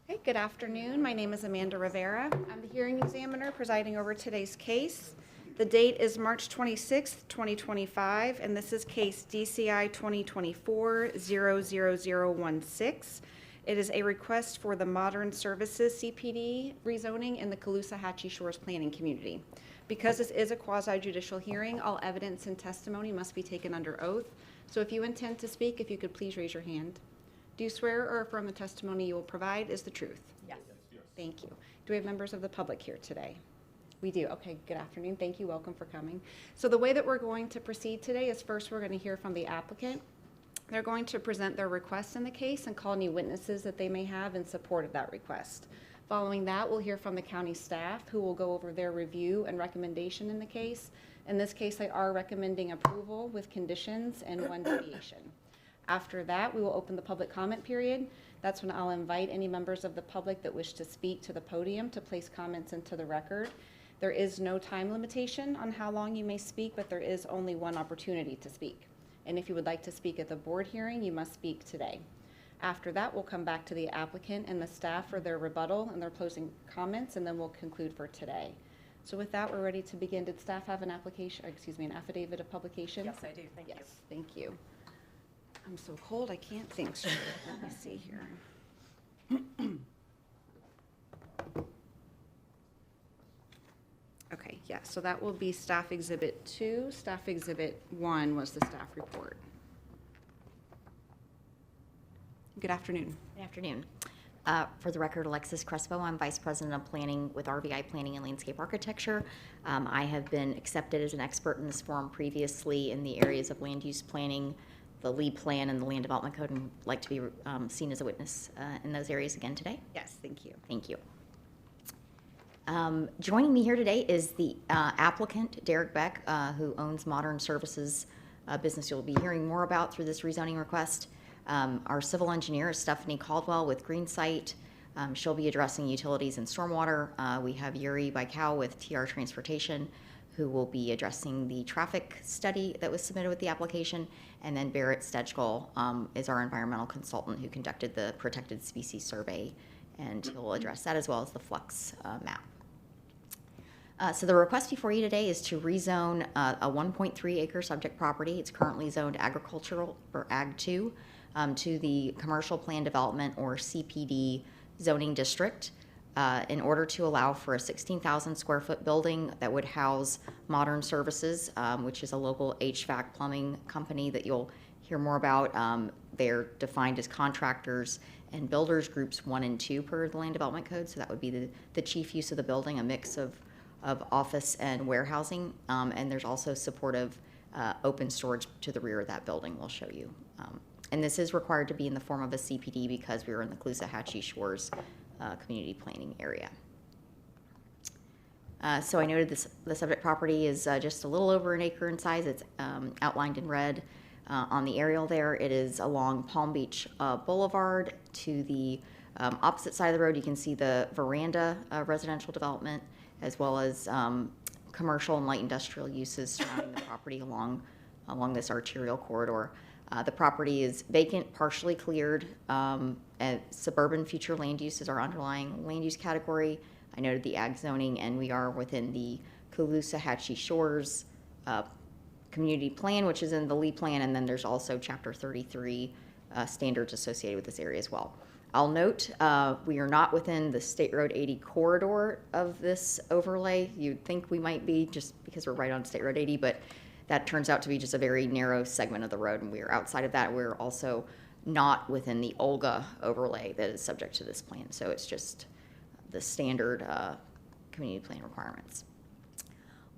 Okay, good afternoon. My name is Amanda Rivera. I'm the hearing examiner presiding over today's case. The date is March 26th, 2025, and this is case DCI 2024-00016. It is a request for the Modern Services CPD rezoning in the Caloosahatchee Shores Planning Community. Because this is a quasi-judicial hearing, all evidence and testimony must be taken under oath. So if you intend to speak, if you could please raise your hand. Do you swear or affirm the testimony you will provide is the truth? Yes. Thank you. Do we have members of the public here today? We do. Okay, good afternoon. Thank you. Welcome for coming. So the way that we're going to proceed today is first we're going to hear from the applicant. They're going to present their request in the case and call any witnesses that they may have in support of that request. Following that, we'll hear from the county staff who will go over their review and recommendation in the case. In this case, they are recommending approval with conditions and one deviation. After that, we will open the public comment period. That's when I'll invite any members of the public that wish to speak to the podium to place comments into the record. There is no time limitation on how long you may speak, but there is only one opportunity to speak. And if you would like to speak at the board hearing, you must speak today. After that, we'll come back to the applicant and the staff for their rebuttal and their closing comments, and then we'll conclude for today. So with that, we're ready to begin. Did staff have an application, or excuse me, an affidavit of publication? Yes, I do. Thank you. Yes, thank you. I'm so cold, I can't think straight. Let me see here. Okay, yeah, so that will be Staff Exhibit 2. Staff Exhibit 1 was the staff report. Good afternoon. Good afternoon. For the record, Alexis Crespo, I'm Vice President of Planning with RVI Planning and Landscape Architecture. I have been accepted as an expert in this forum previously in the areas of land use planning, the lead plan, and the land development code, and would like to be seen as a witness in those areas again today. Yes, thank you. Thank you. Joining me here today is the applicant, Derek Beck, who owns Modern Services, business you'll be hearing more about through this rezoning request. Our civil engineer is Stephanie Caldwell with GreenSite. She'll be addressing utilities and stormwater. We have Yuri Baikau with TR Transportation, who will be addressing the traffic study that was submitted with the application. And then Barrett Stedgall is our environmental consultant who conducted the protected species survey, and he'll address that as well as the flux map. So the request before you today is to rezone a 1.3 acre subject property. It's currently zoned agricultural or Ag 2 to the Commercial Plan Development or CPD zoning district in order to allow for a 16,000 square foot building that would house Modern Services, which is a local HVAC plumbing company that you'll hear more about. They're defined as contractors and builders groups 1 and 2 per the land development code. So that would be the chief use of the building, a mix of office and warehousing. And there's also supportive open storage to the rear of that building we'll show you. And this is required to be in the form of a CPD because we are in the Caloosahatchee Shores community planning area. So I noted the subject property is just a little over an acre in size. It's outlined in red on the aerial there. It is along Palm Beach Boulevard. To the opposite side of the road, you can see the Veranda residential development, as well as commercial and light industrial uses surrounding the property along this arterial corridor. The property is vacant, partially cleared. Suburban future land use is our underlying land use category. I noted the ag zoning, and we are within the Caloosahatchee Shores community plan, which is in the lead plan, and then there's also Chapter 33 standards associated with this area as well. I'll note we are not within the State Road 80 corridor of this overlay. You'd think we might be just because we're right on State Road 80, but that turns out to be just a very narrow segment of the road, and we are outside of that. We're also not within the Olga overlay that is subject to this plan, so it's just the standard community plan requirements.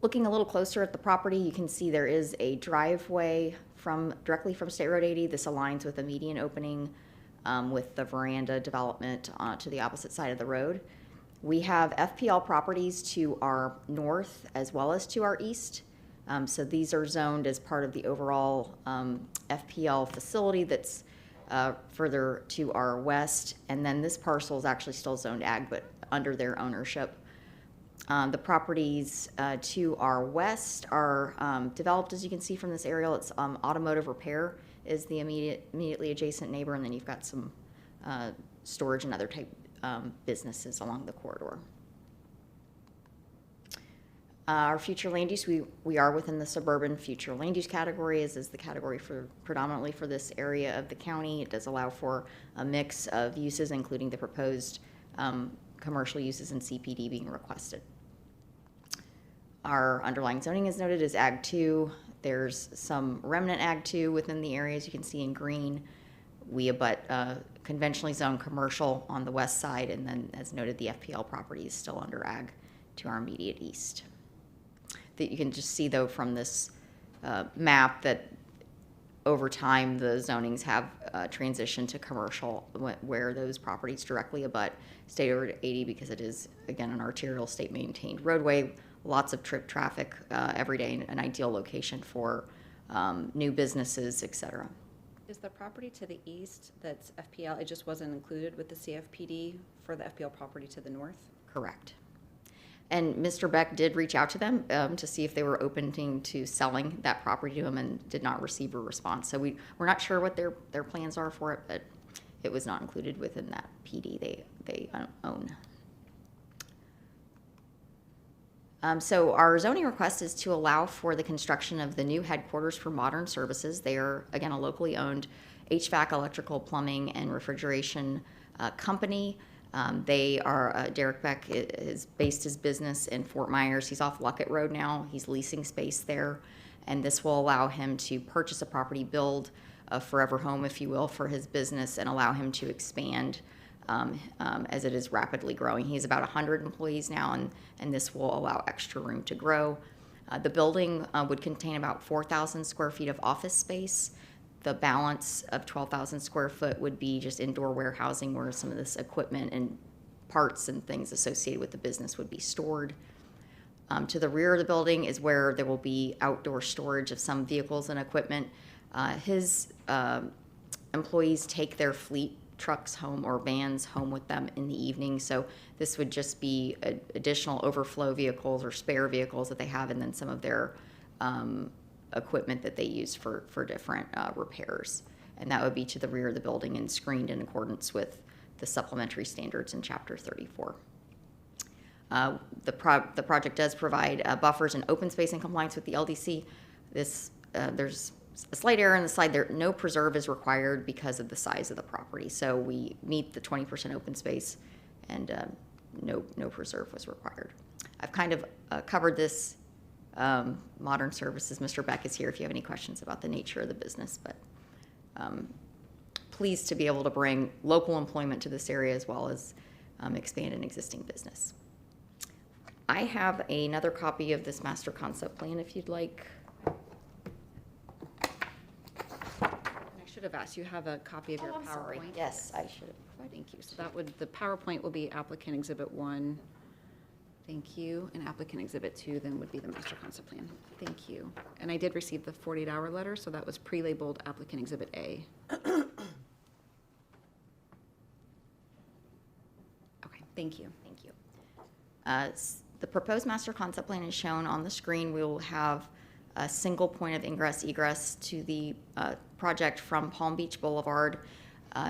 Looking a little closer at the property, you can see there is a driveway directly from State Road 80. This aligns with a median opening with the Veranda development to the opposite side of the road. We have FPL properties to our north as well as to our east. So these are zoned as part of the overall FPL facility that's further to our west. And then this parcel is actually still zoned ag, but under their ownership. The properties to our west are developed, as you can see from this aerial. It's automotive repair is the immediately adjacent neighbor, and then you've got some storage and other type businesses along the corridor. Our future land use, we are within the suburban future land use category, as is the category for predominantly for this area of the county. It does allow for a mix of uses, including the proposed commercial uses and CPD being requested. Our underlying zoning, as noted, is Ag 2. There's some remnant Ag 2 within the areas you can see in green. We abut conventionally zoned commercial on the west side, and then, as noted, the FPL property is still under Ag to our immediate east. That you can just see, though, from this map that over time the zonings have transitioned to commercial, where those properties directly abut State Road 80, because it is, again, an arterial state maintained roadway, lots of trip traffic every day, an ideal location for new businesses, etc. Is the property to the east that's FPL, it just wasn't included with the CFPD for the FPL property to the north? Correct. And Mr. Beck did reach out to them to see if they were open to selling that property to him, and did not receive a response. So we're not sure what their plans are for it, but it was not included within that PD they own. So our zoning request is to allow for the construction of the new headquarters for Modern Services. They are, again, a locally owned HVAC, electrical, plumbing, and refrigeration company. They are, Derek Beck is based his business in Fort Myers. He's off Luckett Road now. He's leasing space there, and this will allow him to purchase a property, build a forever home, if you will, for his business, and allow him to expand as it is rapidly growing. He's about 100 employees now, and this will allow extra room to grow. The building would contain about 4,000 square feet of office space. The balance of 12,000 square foot would be just indoor warehousing, where some of this equipment and parts and things associated with the business would be stored. To the rear of the building is where there will be outdoor storage of some vehicles and equipment. His employees take their fleet trucks home or vans home with them in the evening, so this would just be additional overflow vehicles or spare vehicles that they have, and then some of their equipment that they use for different repairs. And that would be to the rear of the building and screened in accordance with the supplementary standards in Chapter 34. The project does provide buffers and open space in compliance with the LDC. There's a slight error in the slide there. No preserve is required because of the size of the property. So we meet the 20% open space, and no preserve was required. I've kind of covered this. Modern Services, Mr. Beck is here if you have any questions about the nature of the business, but pleased to be able to bring local employment to this area as well as expand an existing business. I have another copy of this master concept plan if you'd like. I should have asked, you have a copy of your PowerPoint? Sorry. Yes, I should have. Thank you. So that would, the PowerPoint will be applicant exhibit 1. Thank you. And applicant exhibit 2 then would be the master concept plan. Thank you. And I did receive the 48-hour letter, so that was pre-labeled applicant exhibit A. Okay, thank you. Thank you. The proposed master concept plan is shown on the screen. We will have a single point of ingress egress to the project from Palm Beach Boulevard.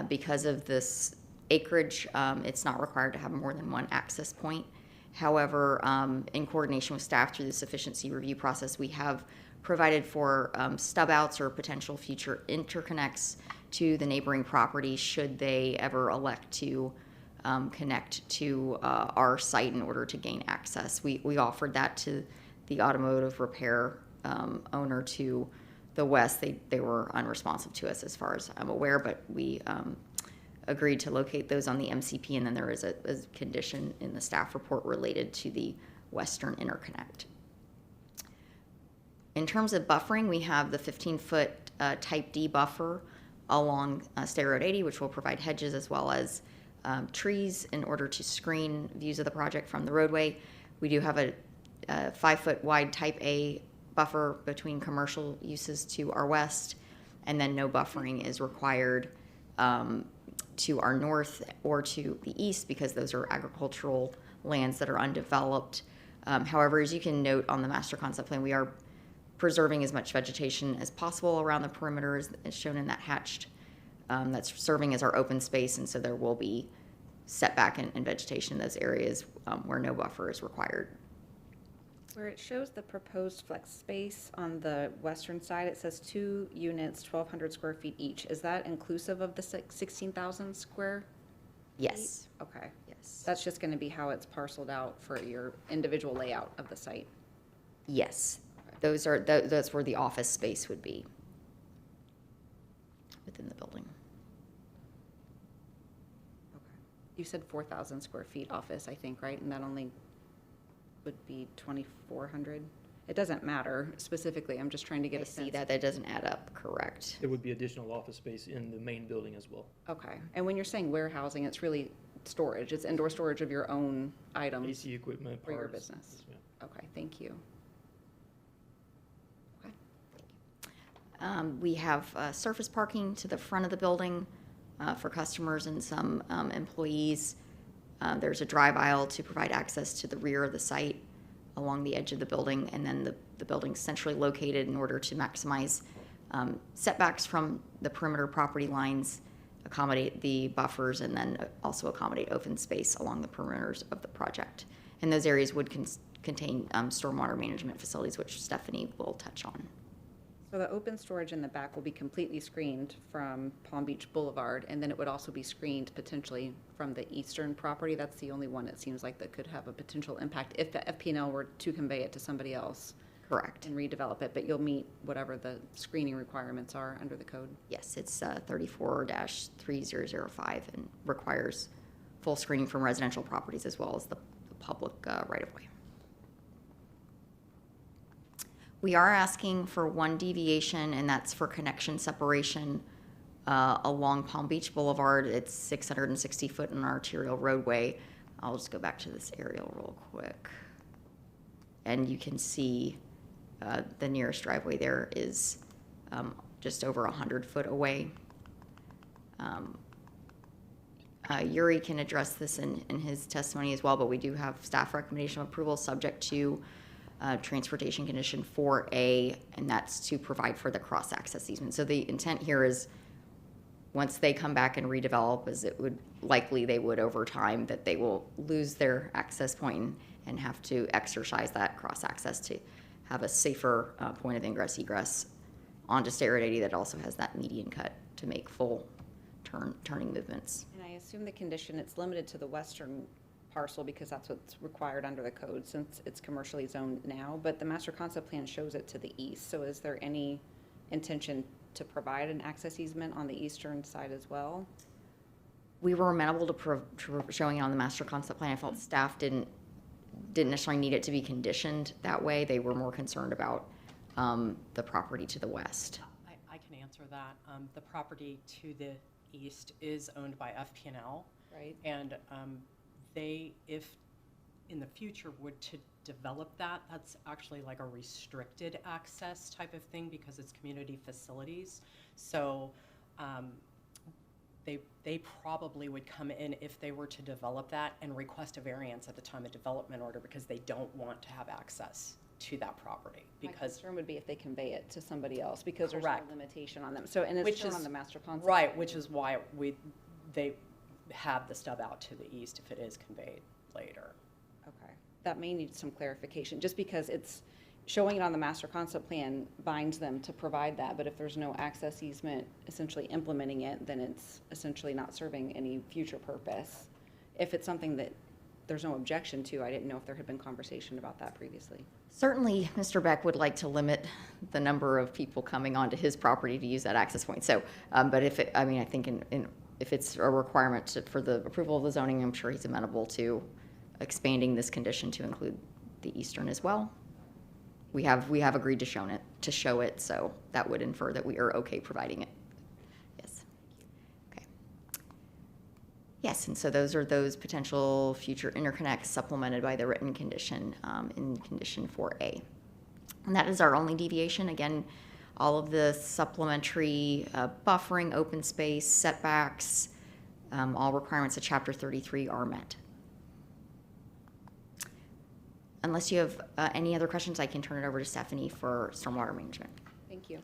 Because of this acreage, it's not required to have more than one access point. However, in coordination with staff through the sufficiency review process, we have provided for stub outs or potential future interconnects to the neighboring properties should they ever elect to connect to our site in order to gain access. We offered that to the automotive repair owner to the west. They were unresponsive to us as far as I'm aware, but we agreed to locate those on the MCP, and then there is a condition in the staff report related to the western interconnect. In terms of buffering, we have the 15-foot type D buffer along State Road 80, which will provide hedges as well as trees in order to screen views of the project from the roadway. We do have a 5-foot wide type A buffer between commercial uses to our west, and then no buffering is required to our north or to the east because those are agricultural lands that are undeveloped. However, as you can note on the master concept plan, we are preserving as much vegetation as possible around the perimeter as shown in that hatched. That's serving as our open space, and so there will be setback and vegetation in those areas where no buffer is required. Where it shows the proposed flex space on the western side, it says 2 units, 1,200 square feet each. Is that inclusive of the 16,000 square? Yes. Okay. Yes. That's just going to be how it's parceled out for your individual layout of the site. Yes. That's where the office space would be within the building. Okay. You said 4,000 square feet office, I think, right? And that only would be 2,400. It doesn't matter specifically. I'm just trying to get I a sense. see that doesn't add up, correct. There would be additional office space in the main building as well. Okay. And when you're saying warehousing, it's really storage. It's indoor storage of your own items AC equipment, for your parts. business. Yes, ma'am. Okay, thank you. We have surface parking to the front of the building for customers and some employees. There's a drive aisle to provide access to the rear of the site along the edge of the building, and then the building's centrally located in order to maximize setbacks from the perimeter property lines, accommodate the buffers, and then also accommodate open space along the perimeters of the project. And those areas would contain stormwater management facilities, which Stephanie will touch on. So the open storage in the back will be completely screened from Palm Beach Boulevard, and then it would also be screened potentially from the eastern property. That's the only one it seems like that could have a potential impact if the FP&L were to convey it to somebody else Correct. and redevelop it, but you'll meet whatever the screening requirements are under the code. Yes, it's 34-3005 and requires full screening from residential properties as well as the public right-of-way. We are asking for one deviation, and that's for connection separation along Palm Beach Boulevard. It's 660 foot in an arterial roadway. I'll just go back to this aerial real quick. And you can see the nearest driveway there is just over 100 foot away. Yuri can address this in his testimony as well, but we do have staff recommendation of approval subject to transportation condition 4A, and that's to provide for the cross-access easement. So the intent here is once they come back and redevelop, as it would likely they would over time, that they will lose their access point and have to exercise that cross-access to have a safer point of ingress egress onto State Road 80 that also has that median cut to make full turning movements. And I assume the condition, it's limited to the western parcel because that's what's required under the code since it's commercially zoned now, but the master concept plan shows it to the east. So is there any intention to provide an access easement on the eastern side as well? We were amenable to showing it on the master concept plan. I felt staff didn't necessarily need it to be conditioned that way. They were more concerned about the property to the west. I can answer that. The property to the east is owned by FP&L. Right. And they, if in the future would to develop that, that's actually like a restricted access type of thing because it's community facilities. So they probably would come in if they were to develop that and request a variance at the time of development order because they don't want to have access to that property. My Because concern would be if they convey it to somebody else because there's Correct. no limitation on them. So, and it's Which shown is- on the master concept. right, which is why they have the stub out to the east if it is conveyed later. Okay, that may need some clarification, just because it's showing it on the master concept plan binds them to provide that, but if there's no access easement essentially implementing it, then it's essentially not serving any future purpose. If it's something that there's no objection to, I didn't know if there had been conversation about that previously. Certainly, Mr. Beck would like to limit the number of people coming onto his property to use that access point. So, but if it, I mean, I think if it's a requirement for the approval of the zoning, I'm sure he's amenable to expanding this condition to include the eastern as well. We have agreed to show it, so that would infer that we are okay providing it. Yes. Okay. Yes, and so those are those potential future interconnects supplemented by the written condition in condition 4A. And that is our only deviation. Again, all of the supplementary buffering, open space, setbacks, all requirements of Chapter 33 are met. Unless you have any other questions, I can turn it over to Stephanie for stormwater management. Thank you.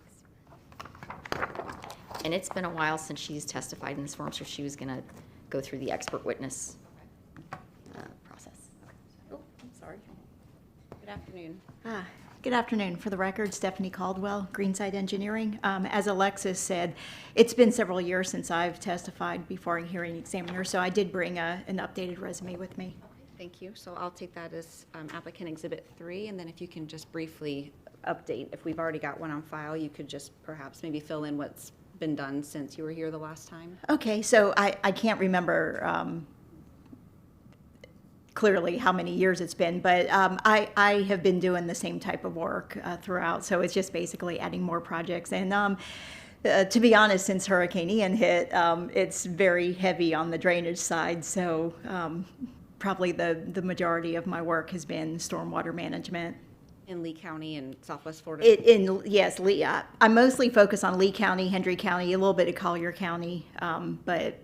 And it's been a while since she's testified in this forum, so she was going to go through the expert witness process. Oh, I'm sorry. Good afternoon. Good afternoon. For the record, Stephanie Caldwell, Greenside Engineering. As Alexis said, it's been several years since I've testified before a hearing examiner, so I did bring an updated resume with me. Thank you. So I'll take that as applicant exhibit 3, and then if you can just briefly update, if we've already got one on file, you could just perhaps maybe fill in what's been done since you were here the last time. Okay, so I can't remember clearly how many years it's been, but I have been doing the same type of work throughout, so it's just basically adding more projects. And to be honest, since Hurricane Ian hit, it's very heavy on the drainage side, so probably the majority of my work has been stormwater management. In Lee County and Southwest Florida? Yes, Lee. I mostly focus on Lee County, Hendry County, a little bit of Collier County, but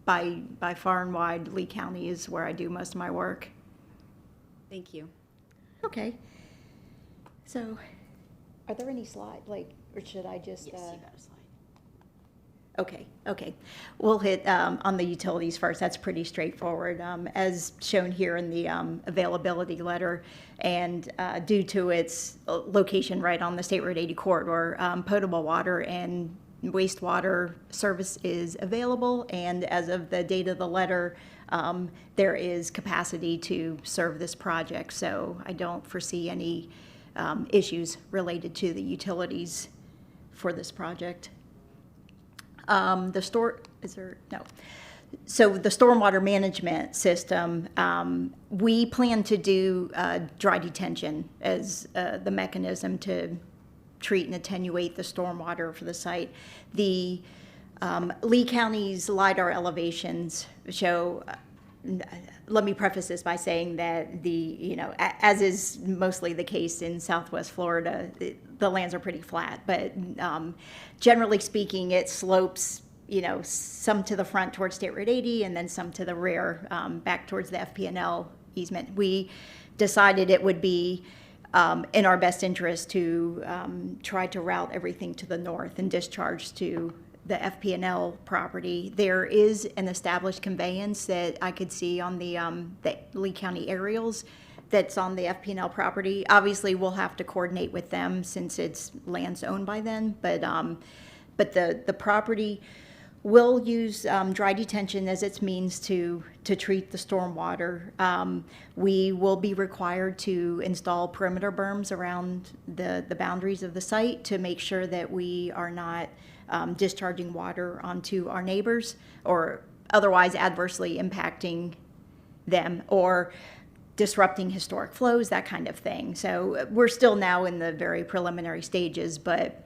by far and wide, Lee County is where I do most of my work. Thank you. Okay. So, are there any slides, or should I just? Yes, you got a slide. Okay. We'll hit on the utilities first. That's pretty straightforward. As shown here in the availability letter, and due to its location right on the State Road 80 corridor, potable water and wastewater service is available, and as of the date of the letter, there is capacity to serve this project, so I don't foresee any issues related to the utilities for this project. So the stormwater management system, we plan to do dry detention as the mechanism to treat and attenuate the stormwater for the site. The Lee County's LIDAR elevations show, let me preface this by saying that as is mostly the case in Southwest Florida, the lands are pretty flat, but generally speaking, it slopes, some to the front towards State Road 80 and then some to the rear, back towards the FP&L easement. We decided it would be in our best interest to try to route everything to the north and discharge to the FP&L property. There is an established conveyance that I could see on the Lee County aerials that's on the FP&L property. Obviously, we'll have to coordinate with them since it's lands owned by them, but the property will use dry detention as its means to treat the stormwater. We will be required to install perimeter berms around the boundaries of the site to make sure that we are not discharging water onto our neighbors or otherwise adversely impacting them or disrupting historic flows, that kind of thing. So we're still now in the very preliminary stages, but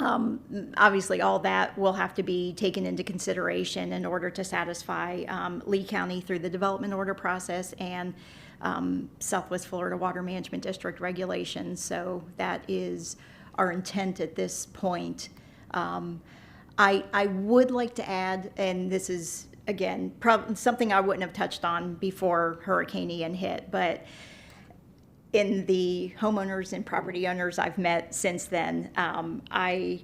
obviously all that will have to be taken into consideration in order to satisfy Lee County through the development order process and Southwest Florida Water Management District regulations. So that is our intent at this point. I would like to add, and this is, again, something I wouldn't have touched on before Hurricane Ian hit, but in the homeowners and property owners I've met since then, I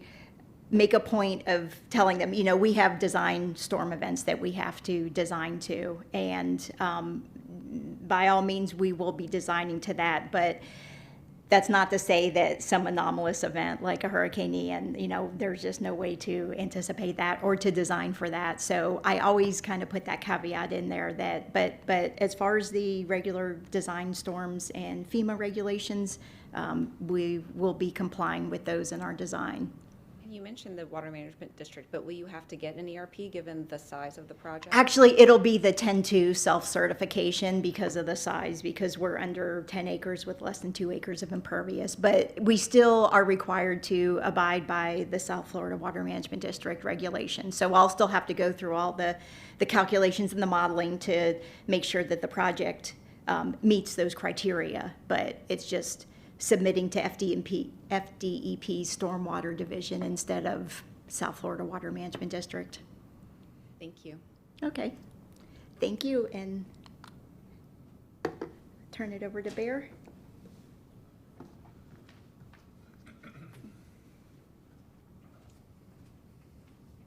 make a point of telling them, we have design storm events that we have to design to, and by all means, we will be designing to that, but that's not to say that some anomalous event like a Hurricane Ian, there's just no way to anticipate that or to design for that. So I always kind of put that caveat in there that, but as far as the regular design storms and FEMA regulations, we will be complying with those in our design. And you mentioned the Water Management District, but will you have to get an ERP given the size of the project? Actually, it'll be the 10-2 self-certification because of the size, because we're under 10 acres with less than 2 acres of impervious. But we still are required to abide by the South Florida Water Management District regulations. So I'll still have to go through all the calculations and the modeling to make sure that the project meets those criteria. But it's just submitting to FDEP Stormwater Division instead of South Florida Water Management District. Thank you. Okay, thank you, and turn it over to Bear.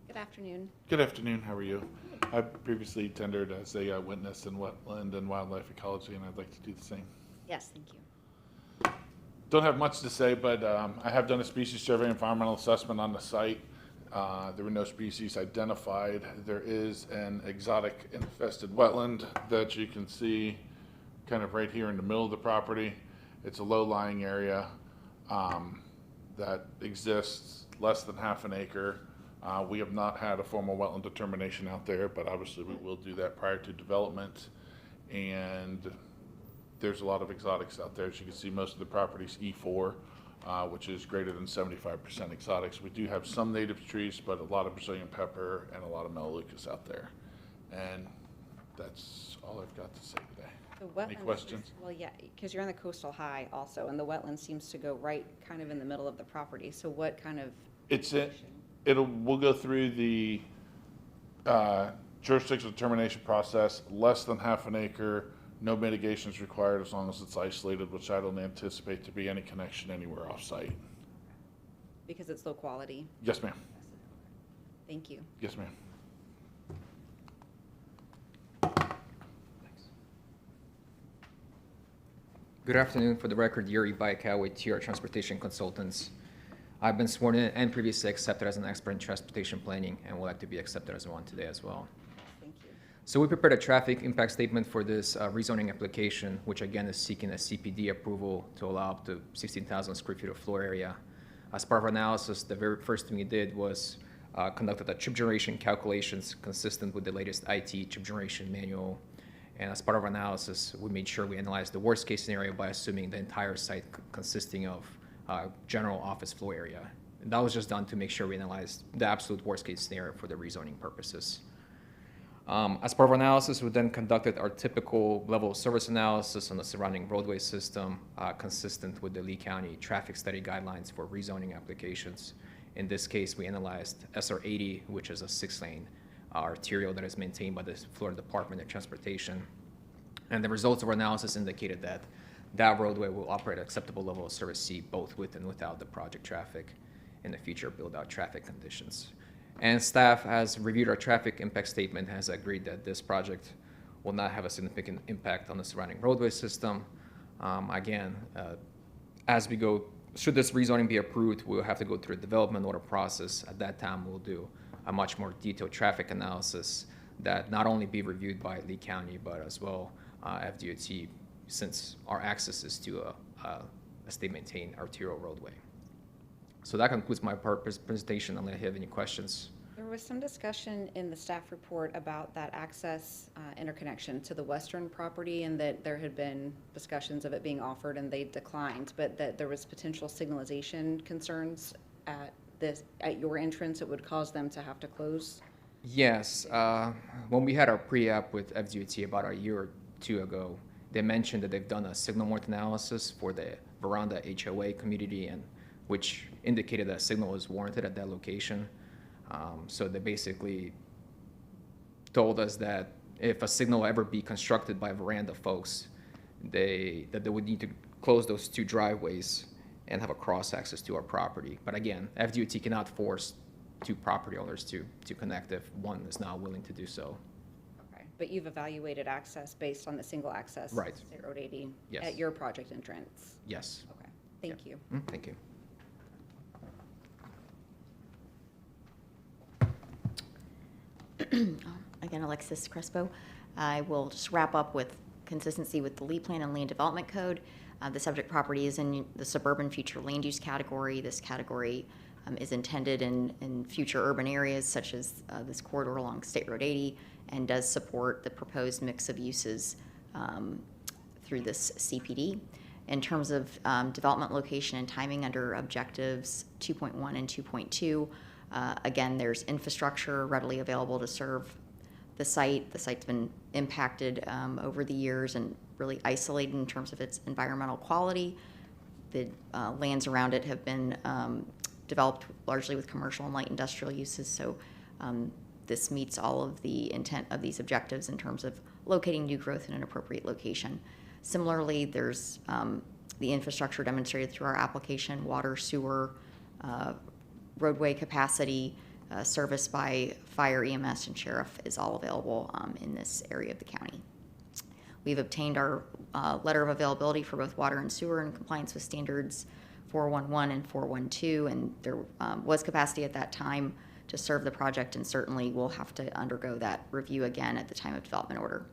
Good afternoon. Good afternoon, how are you? I previously tendered as a witness in wetland and wildlife ecology, and I'd like to do the same. Yes, thank you. Don't have much to say, but I have done a species survey environmental assessment on the site. There were no species identified. There is an exotic infested wetland that you can see kind of right here in the middle of the property. It's a low-lying area that exists less than half an acre. We have not had a formal wetland determination out there, but obviously we will do that prior to development. And there's a lot of exotics out there. As you can see, most of the property's E4, which is greater than 75% exotics. We do have some native trees, but a lot of Brazilian pepper and a lot of melaleucas out there. And that's all I've got to say today. The Any wetlands questions? Well, yeah, because you're on the coastal high also, and the wetland seems to go right kind of in the middle of the property. So what kind of? We'll go through the jurisdictional determination process, less than half an acre, no mitigation is required as long as it's isolated, which I don't anticipate to be any connection anywhere off-site. Because it's low quality. Yes, ma'am. Thank you. Yes, ma'am. Good afternoon. For the record, Yuri Baikal with TR Transportation Consultants. I've been sworn in and previously accepted as an expert in transportation planning and would like to be accepted as one today as well. Thank you. So we prepared a traffic impact statement for this rezoning application, which again is seeking a CPD approval to allow up to 16,000 square feet of floor area. As part of our analysis, the very first thing we did was conducted a chip generation calculations consistent with the latest IT chip generation manual. And as part of our analysis, we made sure we analyzed the worst case scenario by assuming the entire site consisting of general office floor area. And that was just done to make sure we analyzed the absolute worst case scenario for the rezoning purposes. As part of our analysis, we then conducted our typical level of service analysis on the surrounding roadway system, consistent with the Lee County traffic study guidelines for rezoning applications. In this case, we analyzed SR 80, which is a 6-lane arterial that is maintained by the Florida Department of Transportation. And the results of our analysis indicated that that roadway will operate at acceptable level of service C, both with and without the project traffic in the future build-out traffic conditions. And staff has reviewed our traffic impact statement, has agreed that this project will not have a significant impact on the surrounding roadway system. As we go, should this rezoning be approved, we'll have to go through a development order process. At that time, we'll do a much more detailed traffic analysis that not only be reviewed by Lee County, but as well FDOT, since our access is to a state-maintained arterial roadway. So that concludes my presentation, unless you have any questions. There was some discussion in the staff report about that access interconnection to the western property, and that there had been discussions of it being offered and they declined, but that there was potential signalization concerns at your entrance that would cause them to have to close. Yes, when we had our pre-app with FDOT about a year or two ago, they mentioned that they've done a signal worth analysis for the Veranda HOA community, and which indicated that signal is warranted at that location. So they basically told us that if a signal ever be constructed by Veranda folks, that they would need to close those two driveways and have a cross access to our property. But again, FDOT cannot force two property owners to connect if one is not willing to do so. Okay, but you've evaluated access based on the single access. Right. State Road 80 Yes. at your project entrance. Yes. Okay, thank you. Thank you. Again, Alexis Crespo. I will just wrap up with consistency with the Lee Plan and Land Development Code. The subject property is in the suburban future land use category. This category is intended in future urban areas such as this corridor along State Road 80, and does support the proposed mix of uses through this CPD. In terms of development location and timing under objectives 2.1 and 2.2, again, there's infrastructure readily available to serve the site. The site's been impacted over the years and really isolated in terms of its environmental quality. The lands around it have been developed largely with commercial and light industrial uses, so this meets all of the intent of these objectives in terms of locating new growth in an appropriate location. Similarly, there's the infrastructure demonstrated through our application: water, sewer, roadway capacity, service by fire, EMS, and sheriff is all available in this area of the county. We've obtained our letter of availability for both water and sewer in compliance with standards 411 and 412, and there was capacity at that time to serve the project, and certainly we'll have to undergo that review again at the time of development order.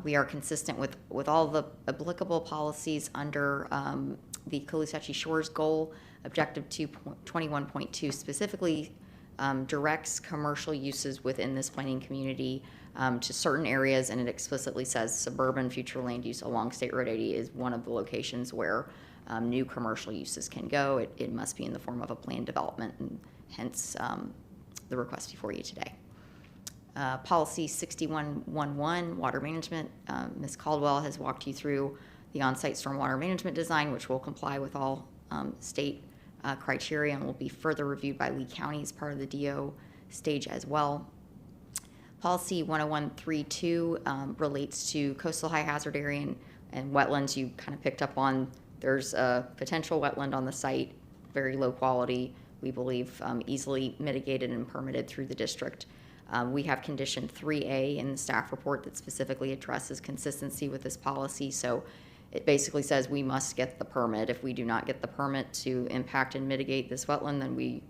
We are consistent with all the applicable policies under the Caloosahatchee Shores Goal. Objective 21.2 specifically directs commercial uses within this planning community to certain areas, and it explicitly says suburban future land use along State Road 80 is one of the locations where new commercial uses can go. It must be in the form of a planned development, and hence the request before you today. Policy 6111, water management. Ms. Caldwell has walked you through the on-site stormwater management design, which will comply with all state criteria and will be further reviewed by Lee County as part of the DO stage as well. Policy 10132 relates to coastal high hazard area and wetlands. You kind of picked up on there's a potential wetland on the site, very low quality, we believe easily mitigated and permitted through the district. We have condition 3A in the staff report that specifically addresses consistency with this policy. So it basically says we must get the permit. If we do not get the permit to impact and mitigate this wetland, then we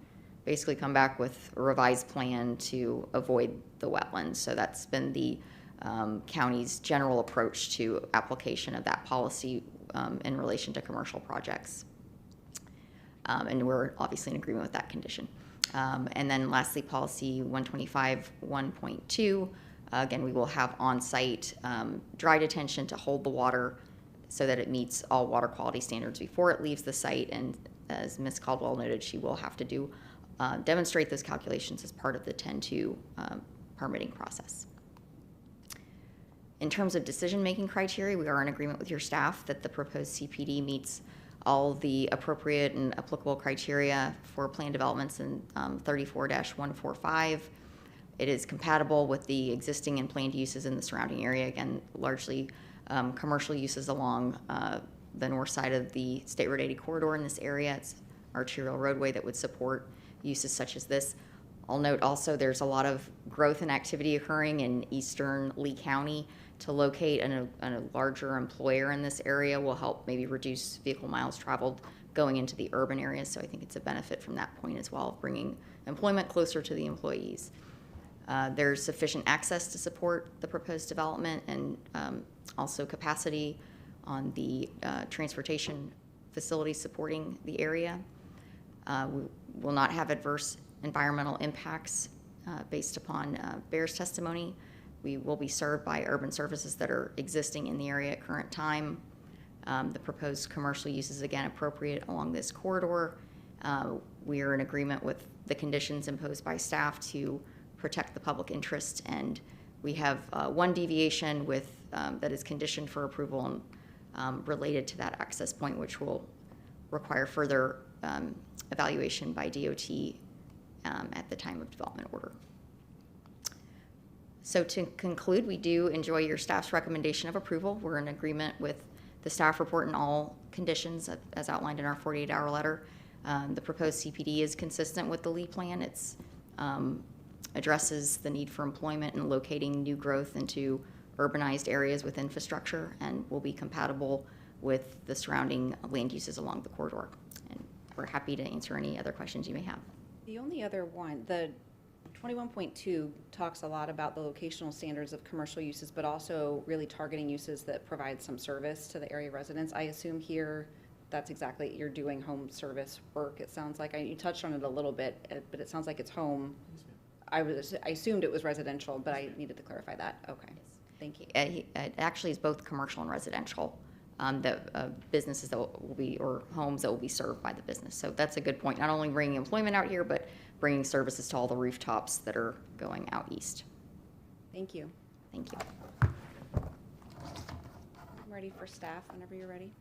basically come back with a revised plan to avoid the wetlands. So that's been the county's general approach to application of that policy in relation to commercial projects. And we're obviously in agreement with that condition. And then lastly, policy 125.1.2, again, we will have on-site dry detention to hold the water so that it meets all water quality standards before it leaves the site. And as Ms. Caldwell noted, she will have to demonstrate those calculations as part of the 10-2 permitting process. In terms of decision-making criteria, we are in agreement with your staff that the proposed CPD meets all the appropriate and applicable criteria for plan developments in 34-145. It is compatible with the existing and planned uses in the surrounding area, again, largely commercial uses along the north side of the State Road 80 corridor in this area. It's arterial roadway that would support uses such as this. I'll note also there's a lot of growth and activity occurring in eastern Lee County. To locate a larger employer in this area will help maybe reduce vehicle miles traveled going into the urban areas. So I think it's a benefit from that point as well, bringing employment closer to the employees. There's sufficient access to support the proposed development and also capacity on the transportation facilities supporting the area. We will not have adverse environmental impacts based upon Bear's testimony. We will be served by urban services that are existing in the area at current time. The proposed commercial use is again appropriate along this corridor. We are in agreement with the conditions imposed by staff to protect the public interest, and we have one deviation with that is conditioned for approval and related to that access point, which will require further evaluation by DOT at the time of development order. So to conclude, we do enjoy your staff's recommendation of approval. We're in agreement with the staff report and all conditions as outlined in our 48-hour letter. The proposed CPD is consistent with the Lee plan. It's addresses the need for employment and locating new growth into urbanized areas with infrastructure, and will be compatible with the surrounding land uses along the corridor. And we're happy to answer any other questions you may have. The only other one, the 21.2 talks a lot about the locational standards of commercial uses, but also really targeting uses that provide some service to the area residents. I assume here that's exactly, you're doing home service work, it sounds like. You touched on it a little bit, but it sounds like it's home. I assumed it was residential, but I needed to clarify that. Okay, thank you. It actually is both commercial and residential. Businesses that will be, or homes that will be served by the business. So that's a good point. Not only bringing employment out here, but bringing services to all the rooftops that are going out east. Thank you. Thank you. I'm ready for staff whenever you're ready.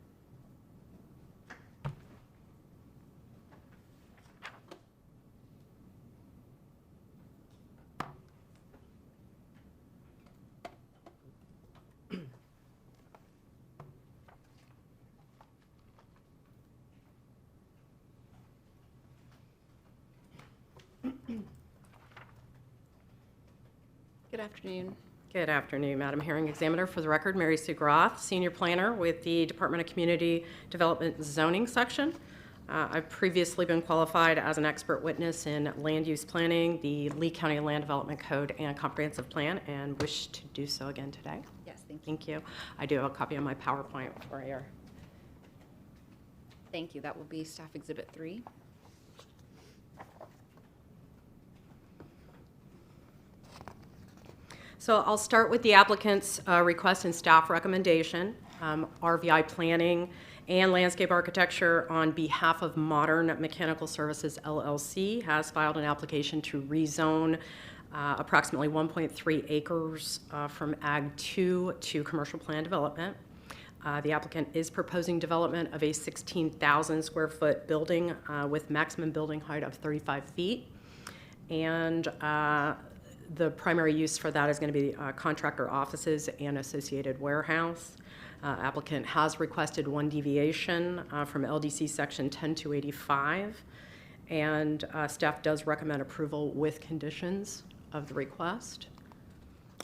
Good afternoon. Good afternoon, Madam Hearing Examiner. For the record, Mary Sue Groth, Senior Planner with the Department of Community Development and Zoning Section. I've previously been qualified as an expert witness in land use planning, the Lee County Land Development Code, and Comprehensive Plan, and wish to do so again today. Yes, thank you. Thank you. I do have a copy of my PowerPoint for you. Thank you. That will be Staff Exhibit 3. So I'll start with the applicant's request and staff recommendation. RVI Planning and Landscape Architecture, on behalf of Modern Mechanical Services LLC, has filed an application to rezone approximately 1.3 acres from Ag 2 to commercial plan development. The applicant is proposing development of a 16,000 square foot building with maximum building height of 35 feet. And the primary use for that is going to be contractor offices and associated warehouse. Applicant has requested one deviation from LDC section 10285, and staff does recommend approval with conditions of the request.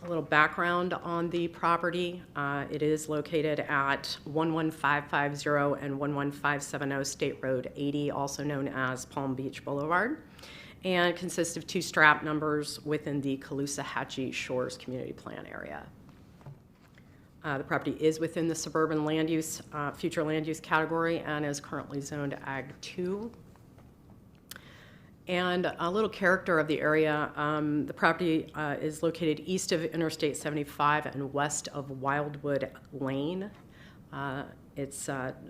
A little background on the property. It is located at 11550 and 11570 State Road 80, also known as Palm Beach Boulevard, and consists of 2 strap numbers within the Caloosahatchee Shores Community Plan area. The property is within the suburban land use, future land use category, and is currently zoned Ag 2. And a little character of the area, the property is located east of Interstate 75 and west of Wildwood Lane. Its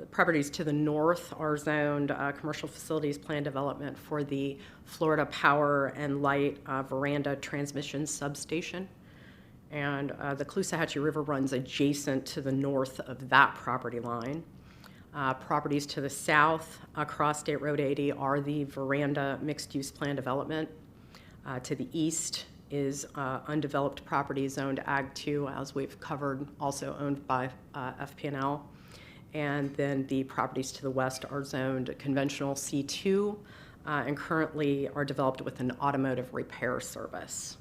properties to the north are zoned commercial facilities plan development for the Florida Power and Light Veranda Transmission Substation. And the Caloosahatchee River runs adjacent to the north of that property line. Properties to the south across State Road 80 are the Veranda Mixed-Use Plan Development. To the east is undeveloped property zoned Ag 2, as we've covered, also owned by FP&L. And then the properties to the west are zoned conventional C2 and currently are developed with an automotive repair service.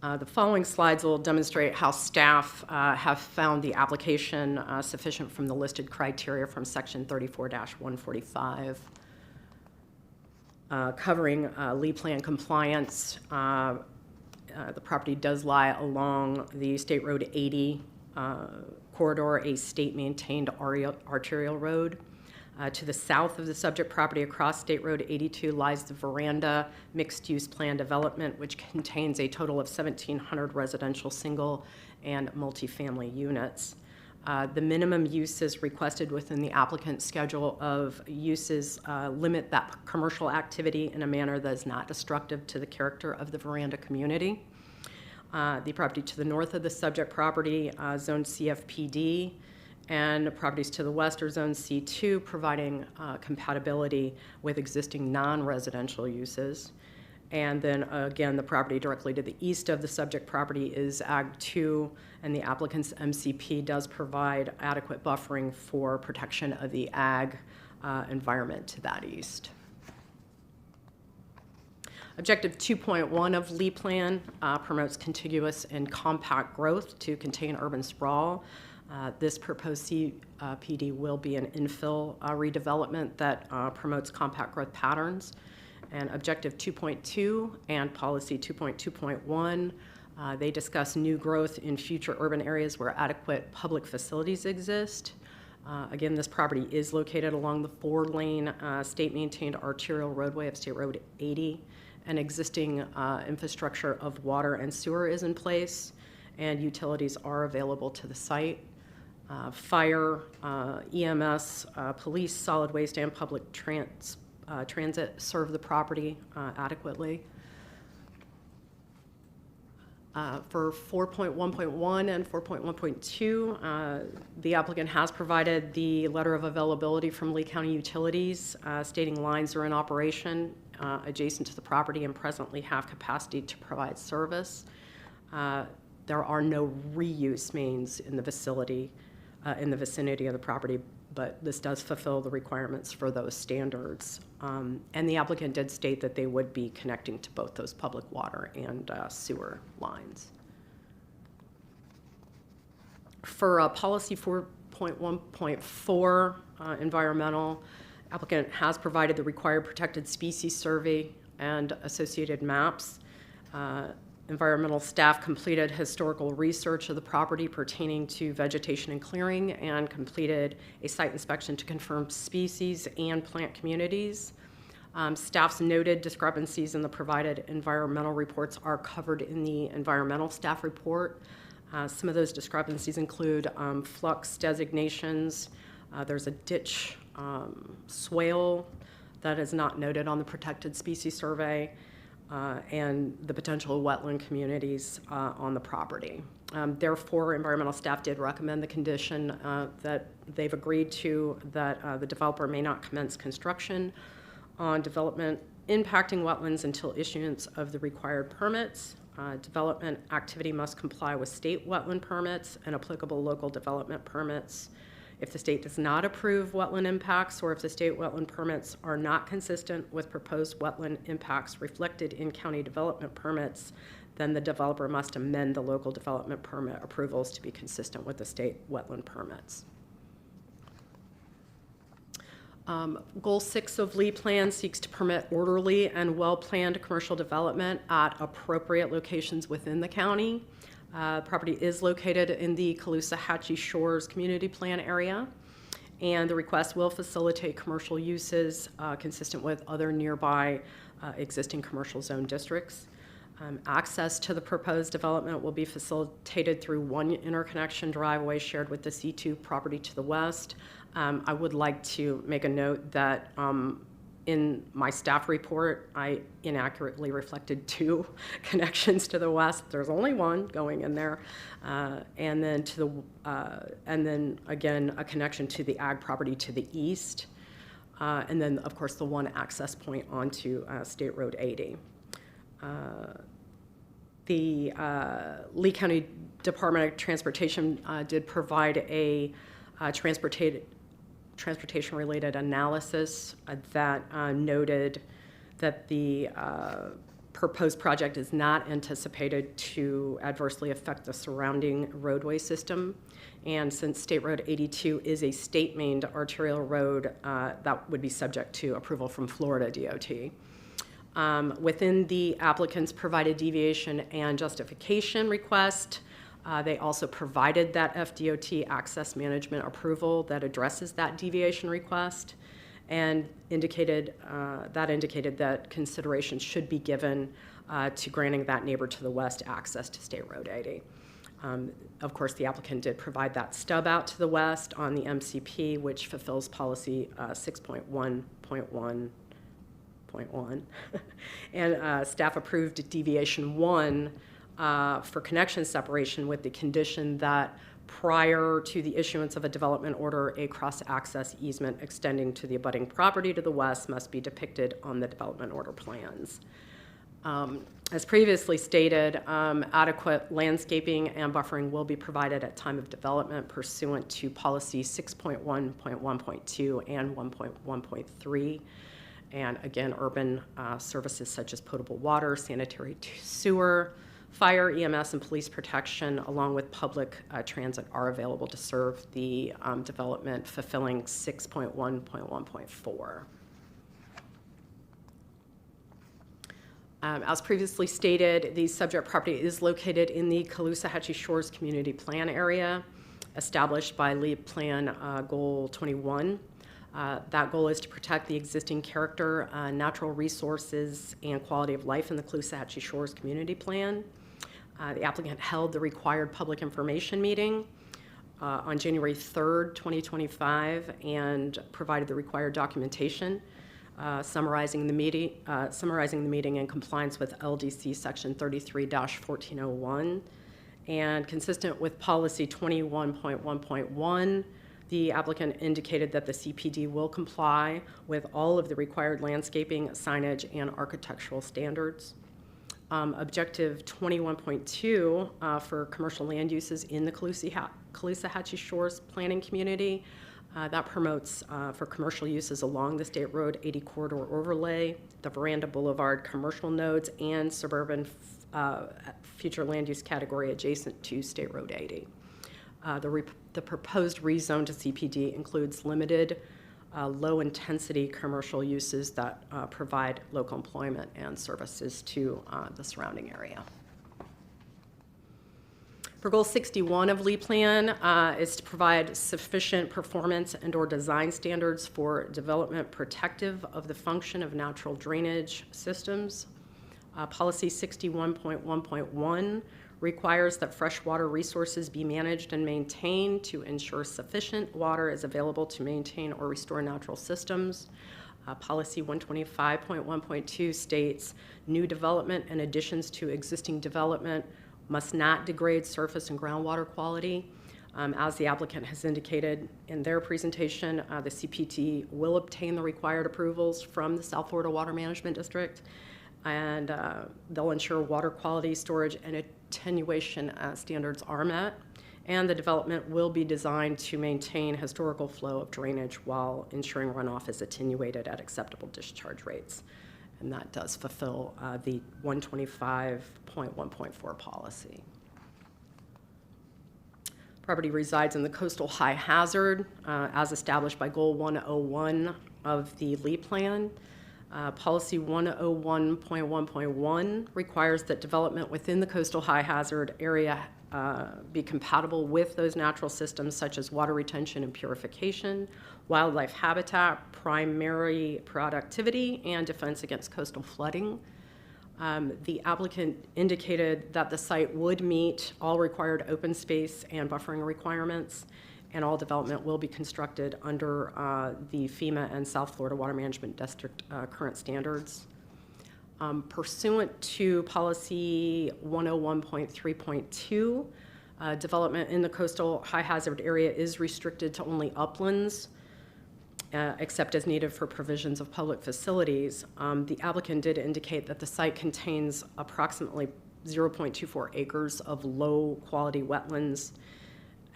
The following slides will demonstrate how staff have found the application sufficient from the listed criteria from section 34-145. Covering Lee Plan compliance, the property does lie along the State Road 80 corridor, a state-maintained arterial road. To the south of the subject property across State Road 82 lies the Veranda Mixed-Use Plan Development, which contains a total of 1,700 residential single and multifamily units. The minimum uses requested within the applicant's schedule of uses limit that commercial activity in a manner that is not destructive to the character of the Veranda community. The property to the north of the subject property, zoned CFPD, and properties to the west are zone C2, providing compatibility with existing non-residential uses. And then again, the property directly to the east of the subject property is Ag 2, and the applicant's MCP does provide adequate buffering for protection of the ag environment to that east. Objective 2.1 of Lee Plan promotes contiguous and compact growth to contain urban sprawl. This proposed CPD will be an infill redevelopment that promotes compact growth patterns. And Objective 2.2 and Policy 2.2.1, they discuss new growth in future urban areas where adequate public facilities exist. Again, this property is located along the 4-lane state-maintained arterial roadway of State Road 80. An existing infrastructure of water and sewer is in place, and utilities are available to the site. Fire, EMS, police, solid waste, and public transit serve the property adequately. For 4.1.1 and 4.1.2, the applicant has provided the letter of availability from Lee County Utilities stating lines are in operation adjacent to the property and presently have capacity to provide service. There are no reuse mains in the vicinity of the property, but this does fulfill the requirements for those standards. And the applicant did state that they would be connecting to both those public water and sewer lines. For policy 4.1.4, environmental, applicant has provided the required protected species survey and associated maps. Environmental staff completed historical research of the property pertaining to vegetation and clearing and completed a site inspection to confirm species and plant communities. Staff's noted discrepancies in the provided environmental reports are covered in the environmental staff report. Some of those discrepancies include flux designations. There's a ditch swale that is not noted on the protected species survey, and the potential wetland communities on the property. Therefore, environmental staff did recommend the condition that they've agreed to, that the developer may not commence construction on development impacting wetlands until issuance of the required permits. Development activity must comply with state wetland permits and applicable local development permits. If the state does not approve wetland impacts, or if the state wetland permits are not consistent with proposed wetland impacts reflected in county development permits, then the developer must amend the local development permit approvals to be consistent with the state wetland permits. Goal 6 of Lee Plan seeks to permit orderly and well-planned commercial development at appropriate locations within the county. Property is located in the Caloosahatchee Shores Community Plan area, and the request will facilitate commercial uses consistent with other nearby existing commercial zone districts. Access to the proposed development will be facilitated through one interconnection driveway shared with the C2 property to the west. I would like to make a note that in my staff report, I inaccurately reflected 2 connections to the west. There's only one going in there, and then and then again a connection to the ag property to the east, and then of course the one access point onto State Road 80. The Lee County Department of Transportation did provide a transportation-related analysis that noted that the proposed project is not anticipated to adversely affect the surrounding roadway system. And since State Road 82 is a state-mained arterial road, that would be subject to approval from Florida DOT. Within the applicant's provided deviation and justification request, they also provided that FDOT access management approval that addresses that deviation request, and indicated that consideration should be given to granting that neighbor to the west access to State Road 80. Of course, the applicant did provide that stub out to the west on the MCP, which fulfills policy 6.1.1. And staff approved deviation 1 for connection separation with the condition that prior to the issuance of a development order, a cross-access easement extending to the abutting property to the west must be depicted on the development order plans. As previously stated, adequate landscaping and buffering will be provided at time of development pursuant to policy 6.1.1.2 and 1.1.3. And again, urban services such as potable water, sanitary sewer, fire, EMS, and police protection, along with public transit, are available to serve the development, fulfilling 6.1.1.4. As previously stated, the subject property is located in the Caloosahatchee Shores Community Plan area, established by LEAD Plan Goal 21. That goal is to protect the existing character, natural resources, and quality of life in the Caloosahatchee Shores Community Plan. The applicant held the required public information meeting on January 3rd, 2025, and provided the required documentation summarizing the meeting in compliance with LDC Section 33-1401, and consistent with Policy 21.1.1. The applicant indicated that the CPD will comply with all of the required landscaping, signage, and architectural standards. Objective 21.2 for commercial land uses in the Caloosahatchee Shores planning community That promotes for commercial uses along the State Road 80 corridor overlay, the Veranda Boulevard commercial nodes, and suburban future land use category adjacent to State Road 80. The proposed rezone to CPD includes limited low-intensity commercial uses that provide local employment and services to the surrounding area. For Goal 61 of LEAD Plan is to provide sufficient performance and/or design standards for development protective of the function of natural drainage systems. Policy 61.1.1 requires that freshwater resources be managed and maintained to ensure sufficient water is available to maintain or restore natural systems. Policy 125.1.2 states new development and additions to existing development must not degrade surface and groundwater quality. As the applicant has indicated in their presentation, the CPD will obtain the required approvals from the South Florida Water Management District, and they'll ensure water quality, storage, and attenuation standards are met, and the development will be designed to maintain historical flow of drainage while ensuring runoff is attenuated at acceptable discharge rates. And that does fulfill the 125.1.4 policy. Property resides in the coastal high hazard as established by Goal 101 of the LEAD Plan. Policy 101.1.1 requires that development within the coastal high hazard area be compatible with those natural systems such as water retention and purification, wildlife habitat, primary productivity, and defense against coastal flooding. The applicant indicated that the site would meet all required open space and buffering requirements, and all development will be constructed under the FEMA and South Florida Water Management District current standards. Pursuant to policy 101.3.2, development in the coastal high hazard area is restricted to only uplands, except as needed for provisions of public facilities. The applicant did indicate that the site contains approximately 0.24 acres of low quality wetlands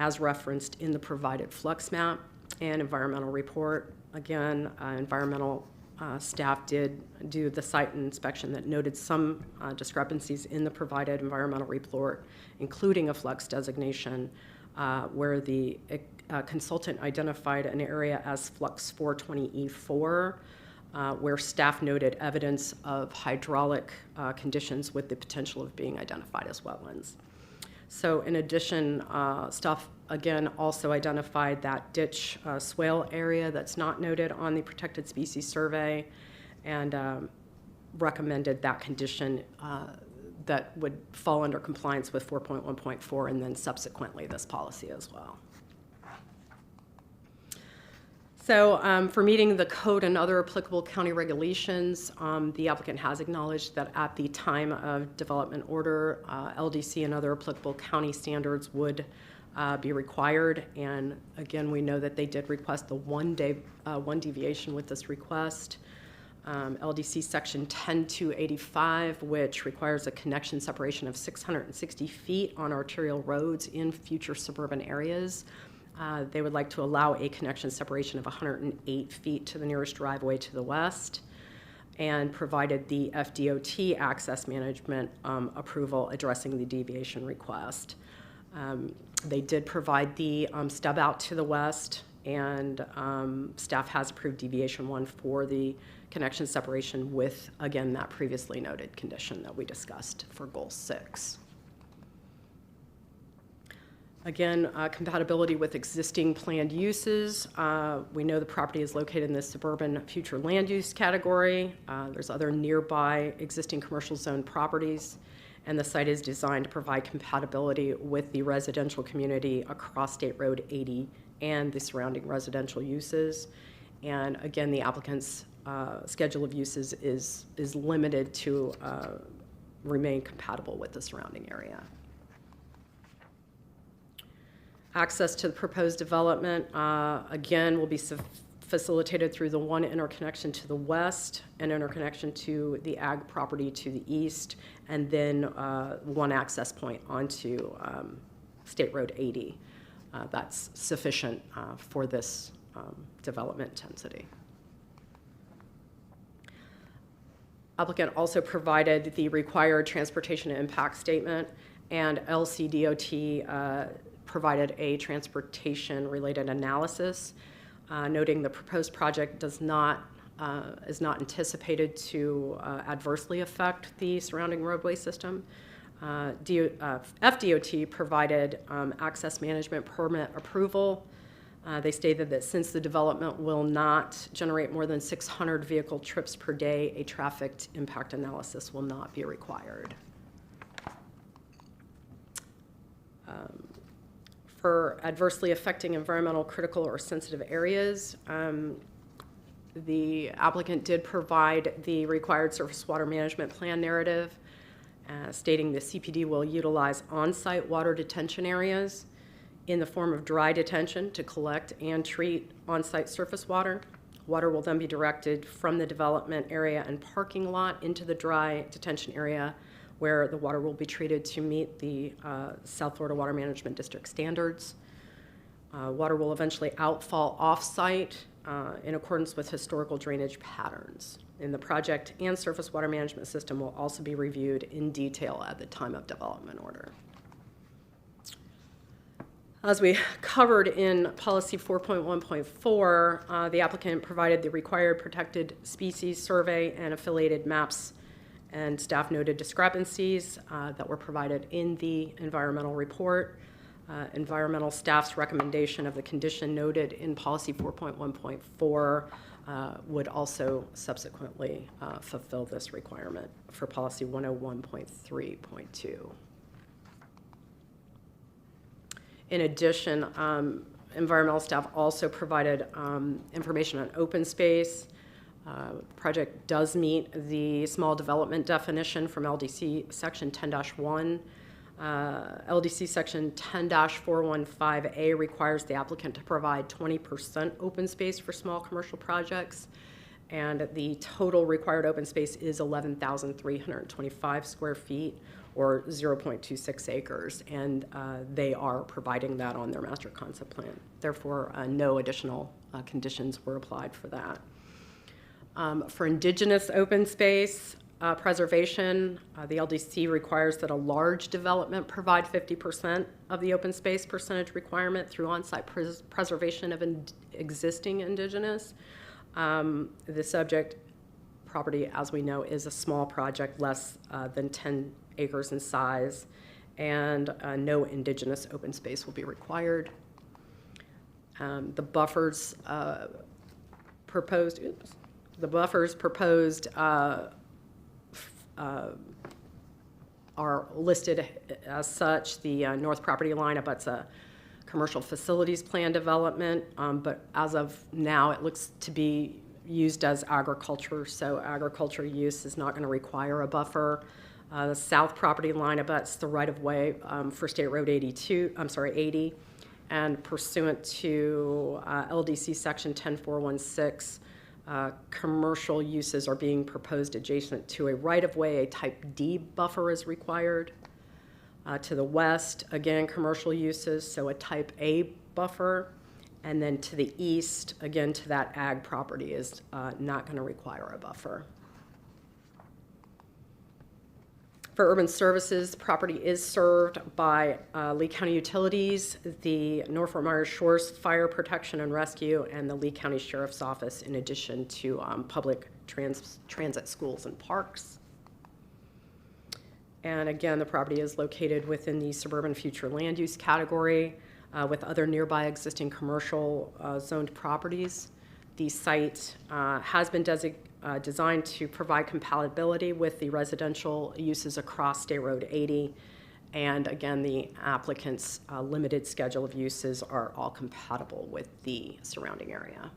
as referenced in the provided flux map and environmental report. Again, environmental staff did do the site inspection that noted some discrepancies in the provided environmental report, including a flux designation where the consultant identified an area as flux 420E4, where staff noted evidence of hydraulic conditions with the potential of being identified as wetlands. So in addition, staff again also identified that ditch swale area that's not noted on the protected species survey, and recommended that condition that would fall under compliance with 4.1.4 and then subsequently this policy as well. So for meeting the code and other applicable county regulations, the applicant has acknowledged that at the time of development order, LDC and other applicable county standards would be required. And again, we know that they did request the one deviation with this request. LDC section 10285, which requires a connection separation of 660 feet on arterial roads in future suburban areas. They would like to allow a connection separation of 108 feet to the nearest driveway to the west, and provided the FDOT access management approval addressing the deviation request. They did provide the stub out to the west, and staff has approved deviation 1 for the connection separation with, again, that previously noted condition that we discussed for Goal 6. Again, compatibility with existing planned uses. We know the property is located in the suburban future land use category. There's other nearby existing commercial zone properties, and the site is designed to provide compatibility with the residential community across State Road 80 and the surrounding residential uses. And again, the applicant's schedule of uses is limited to remain compatible with the surrounding area. Access to the proposed development, again, will be facilitated through the one interconnection to the west, an interconnection to the ag property to the east, and then one access point onto State Road 80. That's sufficient for this development intensity. Applicant also provided the required transportation impact statement, and LCDOT provided a transportation-related analysis, noting the proposed project is not anticipated to adversely affect the surrounding roadway system. FDOT provided access management permit approval. They stated that since the development will not generate more than 600 vehicle trips per day, a traffic impact analysis will not be required. For adversely affecting environmental, critical, or sensitive areas, the applicant did provide the required surface water management plan narrative, stating the CPD will utilize on-site water detention areas in the form of dry detention to collect and treat on-site surface water. Water will then be directed from the development area and parking lot into the dry detention area, where the water will be treated to meet the South Florida Water Management District standards. Water will eventually outfall off-site in accordance with historical drainage patterns. And the project and surface water management system will also be reviewed in detail at the time of development order. As we covered in policy 4.1.4, the applicant provided the required protected species survey and affiliated maps, and staff noted discrepancies that were provided in the environmental report. Environmental staff's recommendation of the condition noted in policy 4.1.4 would also subsequently fulfill this requirement for policy 101.3.2. In addition, environmental staff also provided information on open space. Project does meet the small development definition from LDC section 10-1. LDC section 10-415A requires the applicant to provide 20% open space for small commercial projects, and the total required open space is 11,325 square feet, or 0.26 acres, and they are providing that on their master concept plan. Therefore, no additional conditions were applied for that. For indigenous open space preservation, the LDC requires that a large development provide 50% of the open space percentage requirement through on-site preservation of existing indigenous. The subject property, as we know, is a small project, less than 10 acres in size, and no indigenous open space will be required. The buffers proposed are listed as such. The north property line abuts a commercial facilities plan development, but as of now, it looks to be used as agriculture, so agriculture use is not going to require a buffer. The south property line abuts the right-of-way for State Road 80, and pursuant to LDC section 10416, commercial uses are being proposed adjacent to a right-of-way. A type D buffer is required. To the west, again, commercial uses, so a type A buffer. And then to the east, again, to that ag property is not going to require a buffer. For urban services, the property is served by Lee County Utilities, the Norfolk Myers Shores Fire Protection and Rescue, and the Lee County Sheriff's Office, in addition to public transit schools and parks. And again, the property is located within the suburban future land use category with other nearby existing commercial zoned properties. The site has been designed to provide compatibility with the residential uses across State Road 80. And again, the applicant's limited schedule of uses are all compatible with the surrounding area.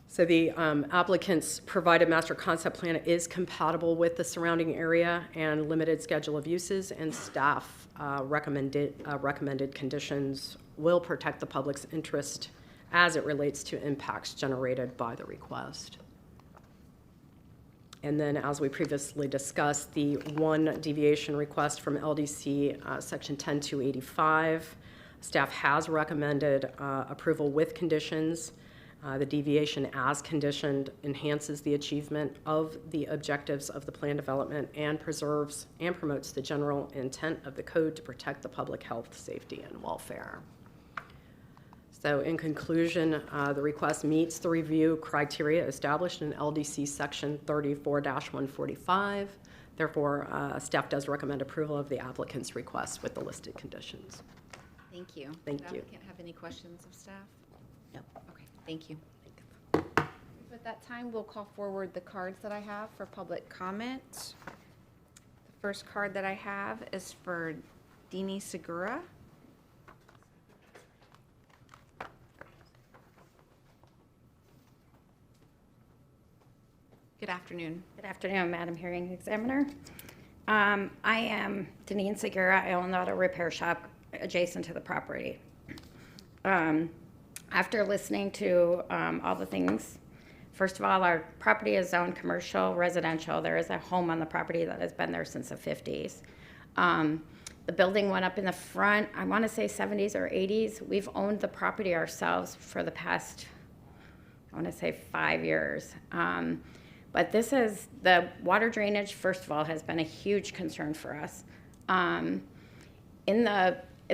So the applicant's provided master concept plan is compatible with the surrounding area and limited schedule of uses, and staff recommended conditions will protect the public's interest as it relates to impacts generated by the request. And then, as we previously discussed, the one deviation request from LDC section 10285 Staff has recommended approval with conditions. The deviation as conditioned enhances the achievement of the objectives of the plan development and preserves and promotes the general intent of the code to protect the public health, safety, and welfare. So in conclusion, the request meets the review criteria established in LDC section 34-145. Therefore, staff does recommend approval of the applicant's request with the listed conditions. Thank you. Thank The you. applicant have any questions of staff? No. Okay, thank you. At that time, we'll call forward the cards that I have for public comment. The first card that I have is for Dini Segura. Good afternoon. Good afternoon, Madam Hearing Examiner. I am Deneen Segura. I own an auto repair shop adjacent to the property. After listening to all the things, first of all, our property is zoned commercial, residential. There is a home on the property that has been there since the 50s. The building went up in the front, I want to say 70s or 80s. We've owned the property ourselves for the past, I want to say 5 years. But this is, the water drainage, first of all, has been a huge concern for us. In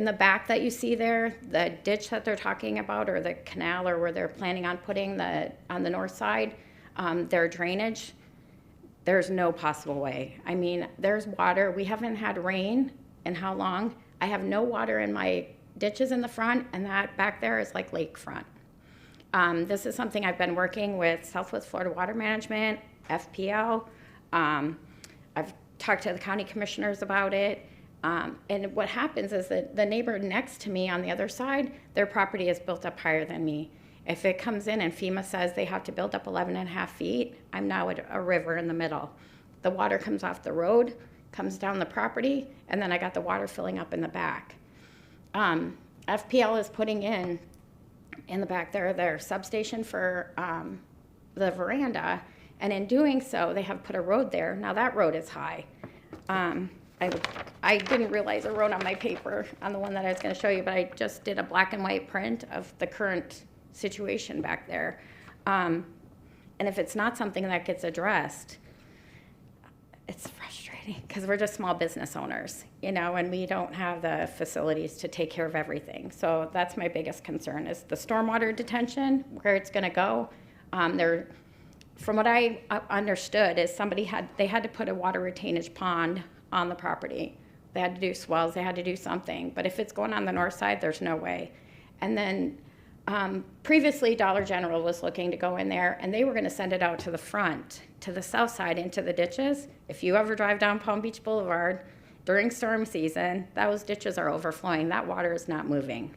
the back that you see there, the ditch that they're talking about, or the canal, or where they're planning on putting on the north side, their drainage, there's no possible way. I mean, there's water. We haven't had rain in how long? I have no water in my ditches in the front, and that back there is like lakefront. This is something I've been working with Southwest Florida Water Management, FPL. I've talked to the county commissioners about it. And what happens is that the neighbor next to me on the other side, their property is built up higher than me. If it comes in and FEMA says they have to build up 11.5 feet, I'm now at a river in the middle. The water comes off the road, comes down the property, and then I got the water filling up in the back. FPL is putting in the back there, their substation for the veranda, and in doing so, they have put a road there. Now that road is high. I didn't realize a road on my paper on the one that I was going to show you, but I just did a black and white print of the current situation back there. And if it's not something that gets addressed, it's frustrating because we're just small business owners, and we don't have the facilities to take care of everything. So that's my biggest concern is the stormwater detention, where it's going to go. From what I understood is they had to put a water retainage pond on the property. They had to do swells, they had to do something. But if it's going on the north side, there's no way. And then previously Dollar General was looking to go in there, and they were going to send it out to the front, to the south side, into the ditches. If you ever drive down Palm Beach Boulevard during storm season, those ditches are overflowing. That water is not moving.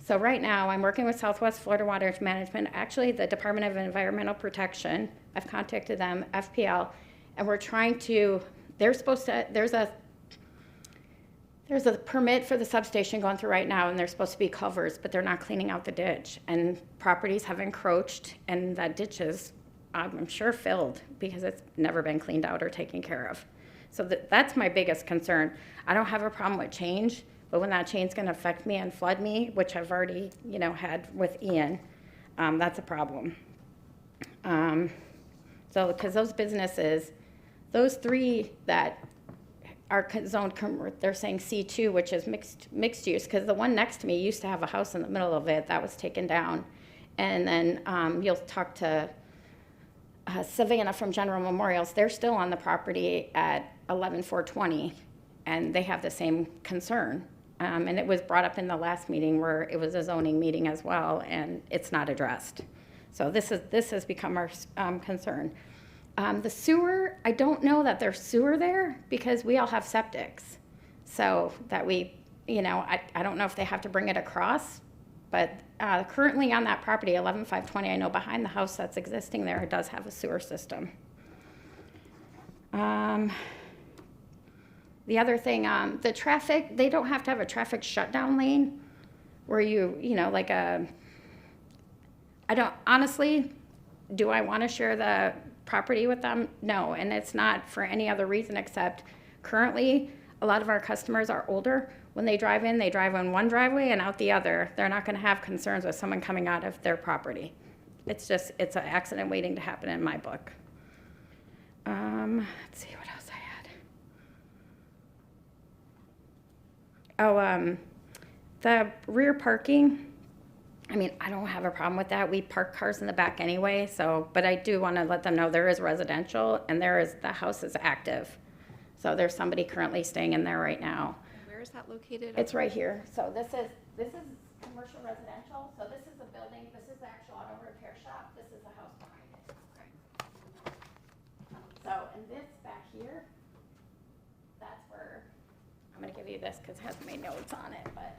So right now, I'm working with Southwest Florida Water Management, actually the Department of Environmental Protection. I've contacted them, FPL, and we're trying to, there's a permit for the substation going through right now, and there's supposed to be covers, but they're not cleaning out the ditch. And properties have encroached, and that ditch is, I'm sure, filled because it's never been cleaned out or taken care of. So that's my biggest concern. I don't have a problem with change, but when that change is going to affect me and flood me, which I've already, had with Ian, that's a problem. So, because those businesses, those three that are zoned, they're saying C2, which is mixed use, because the one next to me used to have a house in the middle of it that was taken down. And then you'll talk to Savannah from General Memorials. They're still on the property at 11420, and they have the same concern. And it was brought up in the last meeting where it was a zoning meeting as well, and it's not addressed. So this has become our concern. The sewer, I don't know that there's sewer there because we all have septics. So that I don't know if they have to bring it across, but currently on that property, 11520, I know behind the house that's existing there, it does have a sewer system. The other thing, the traffic, they don't have to have a traffic shutdown lane where honestly, do I want to share the property with them? No, and it's not for any other reason except currently a lot of our customers are older. when they drive in one driveway and out the other. They're not gonna have concerns with someone coming out of their property. It's an accident waiting to happen in my book. Let's see what else I had. The rear parking, I mean, I don't have a problem with that. We park cars in the back anyway, but I do want to let them know there is residential and the house is active. So there's somebody currently staying in there right now. Where is that located? It's right here. So this is commercial residential. So this is the building. This is the actual auto repair shop. This is the house behind it. So, and this back here, that's where, I'm gonna give you this because it has my notes on it, but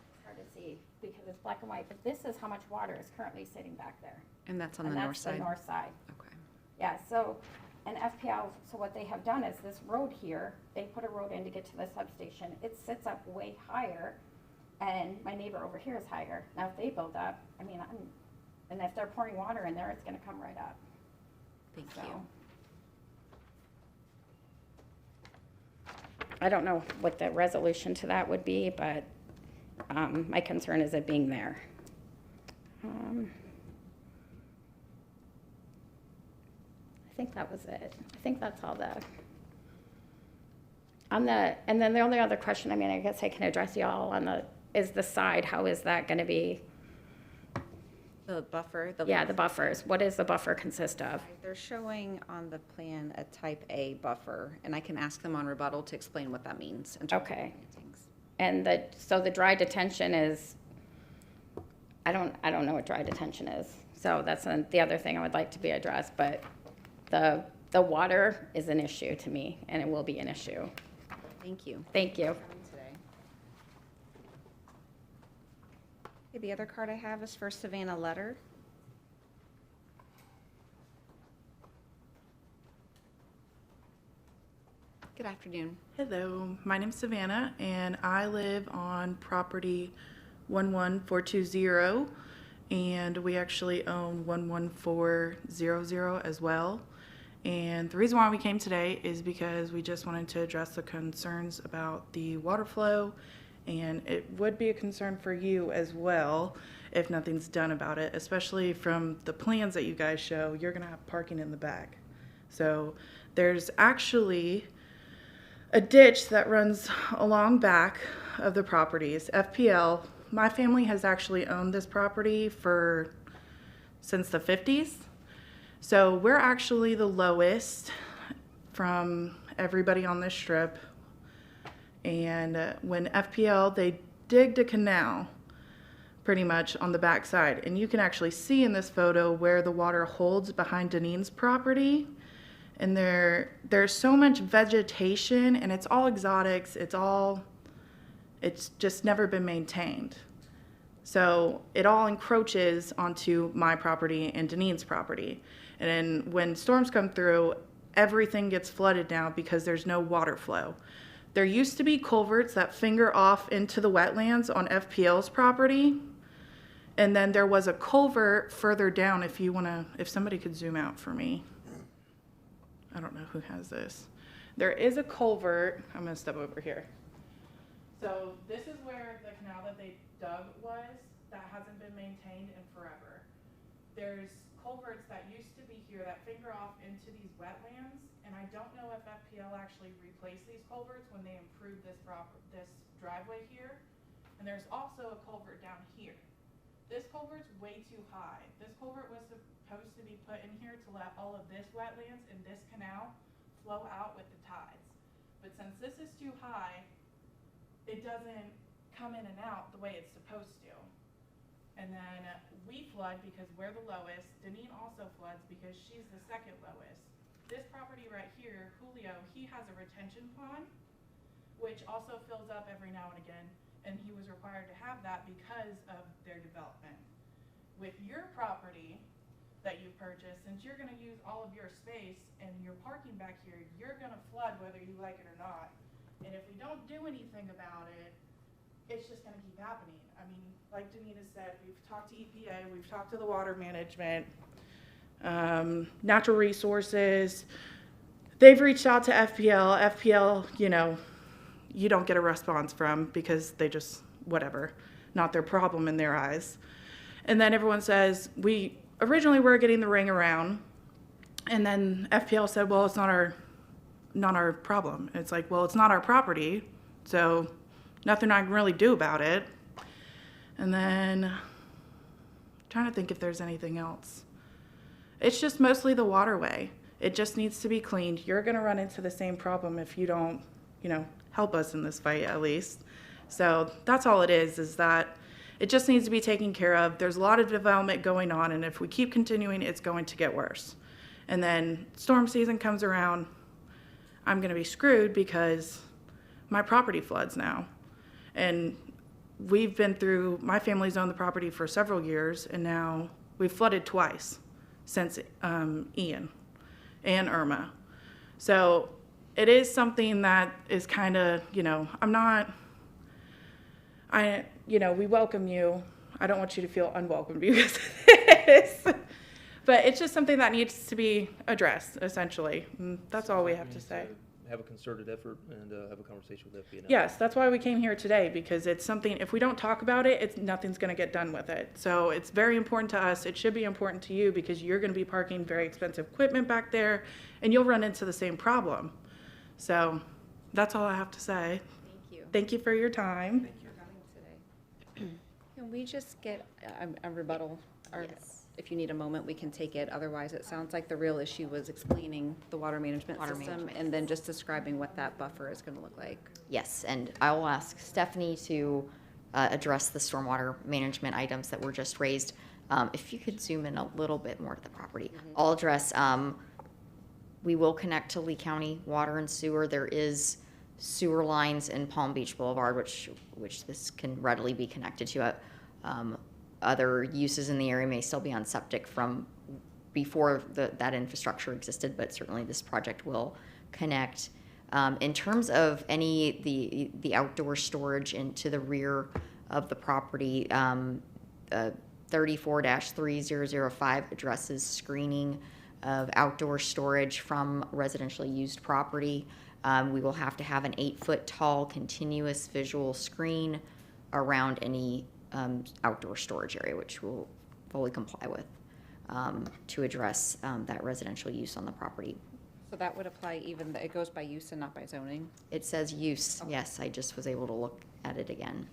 it's hard to see because it's black and white. But this is how much water is currently sitting back there. And that's on the And north that's the side? north side. Okay. Yeah, so, and FPL, so what they have done is this road here, they put a road in to get to the substation. It sits up way higher, and my neighbor over here is higher. Now, if they build up, I mean, and if they're pouring water in there, it's gonna come right up. Thank So, you. I don't know what the resolution to that would be, but, my concern is it being there. I think that was it. I think that's all and then the only other question, I mean, I guess I can address y'all is the side, how is that gonna be? The buffer? Yeah, the buffers. What does the buffer consist of? They're showing on the plan a type A buffer, and I can ask them on rebuttal to explain what that means. In terms of Okay. plantings. And so the dry detention is, I don't know what dry detention is. So that's the other thing I would like to be addressed, but the water is an issue to me, and it will be an issue. Thank you. Thank you. For coming today. Okay, the other card I have is for Savannah Letter. Good afternoon. Hello, my name's Savannah, and I live on property 11420, and we actually own 11400 as well. And the reason why we came today is because we just wanted to address the concerns about the water flow, and it would be a concern for you as well if nothing's done about it, especially from the plans that you guys show. You're gonna have parking in the back. So there's actually a ditch that runs along back of the properties. FPL, my family has actually owned this property since the 50s. So we're actually the lowest from everybody on this strip. And when FPL, they digged a canal pretty much on the back side. And you can actually see in this photo where the water holds behind Danine's property. And there's so much vegetation, and it's all exotics. It's just never been maintained. So it all encroaches onto my property and Danine's property. And then when storms come through, everything gets flooded now because there's no water flow. There used to be culverts that finger off into the wetlands on FPL's property. And then there was a culvert further down, if somebody could zoom out for me. I don't know who has this. There is a culvert. I'm gonna step over here. So this is where the canal that they dug was, that hasn't been maintained in forever. There's culverts that used to be here that finger off into these wetlands, and I don't know if FPL actually replaced these culverts when they improved this driveway here. And there's also a culvert down here. This culvert's way too high. This culvert was supposed to be put in here to let all of this wetlands and this canal flow out with the tides. But since this is too high, it doesn't come in and out the way it's supposed to. And then we flood because we're the lowest. Danine also floods because she's the second lowest. This property right here, Julio, he has a retention pond, which also fills up every now and again. And he was required to have that because of their development. With your property that you purchased, since you're gonna use all of your space and you're parking back here, you're gonna flood whether you like it or not. And if we don't do anything about it, it's just gonna keep happening. I mean, like Danita said, we've talked to EPA, we've talked to the water management, natural resources. They've reached out to FPL. FPL, you don't get a response from because they just, whatever, not their problem in their eyes. And then everyone says, we originally were getting the ring around, and then FPL said, well, it's not our problem. It's like, well, it's not our property, so nothing I can really do about it. And then, trying to think if there's anything else. It's just mostly the waterway. It just needs to be cleaned. You're gonna run into the same problem if you don't, help us in this fight at least. So that's all it is that it just needs to be taken care of. There's a lot of development going on, and if we keep continuing, it's going to get worse. And then storm season comes around, I'm gonna be screwed because my property floods now. And we've been through, my family's owned the property for several years, and now we've flooded twice since Ian and Irma. So it is something that is kind of, we welcome you. I don't want you to feel unwelcome because it is. But it's just something that needs to be addressed, essentially. And that's all we have to say. Have a concerted effort and have a conversation with FPL. Yes, that's why we came here today, because it's something, if we don't talk about it, nothing's going to get done with it. So it's very important to us. It should be important to you because you're going to be parking very expensive equipment back there, and you'll run into the same problem. So that's all I have to say. Thank you. Thank you for your time. Thank you for coming today. Can we just get a rebuttal? Or Yes. if you need a moment, we can take it. Otherwise, it sounds like the real issue was explaining the water management system and then just describing what that buffer is going to look like. Yes, and I will ask Stephanie to address the stormwater management items that were just raised. If you could zoom in a little bit more to the property. I'll address, we will connect to Lee County Water and Sewer. There is sewer lines in Palm Beach Boulevard, which this can readily be connected to. Other uses in the area may still be on septic from before that infrastructure existed, but certainly this project will connect. In terms of the outdoor storage into the rear of the property, 34-3005 addresses screening of outdoor storage from residentially used property. We will have to have an 8-foot tall continuous visual screen around any outdoor storage area, which we'll fully comply with to address that residential use on the property. So that would apply even, it goes by use and not by zoning? It says use, yes, I just was able to look at it again.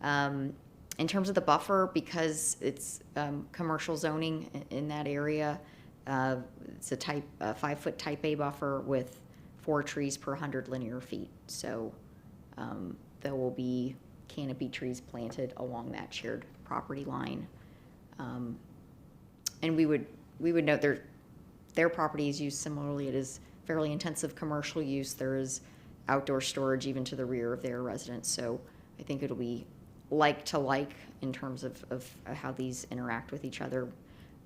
In terms of the buffer, because it's commercial zoning in that area, it's a 5-foot type A buffer with 4 trees per 100 linear feet. So there will be canopy trees planted along that shared property line. And we would note their property is used similarly. It is fairly intensive commercial use. There is outdoor storage even to the rear of their residence. So I think it'll be like to like in terms of how these interact with each other,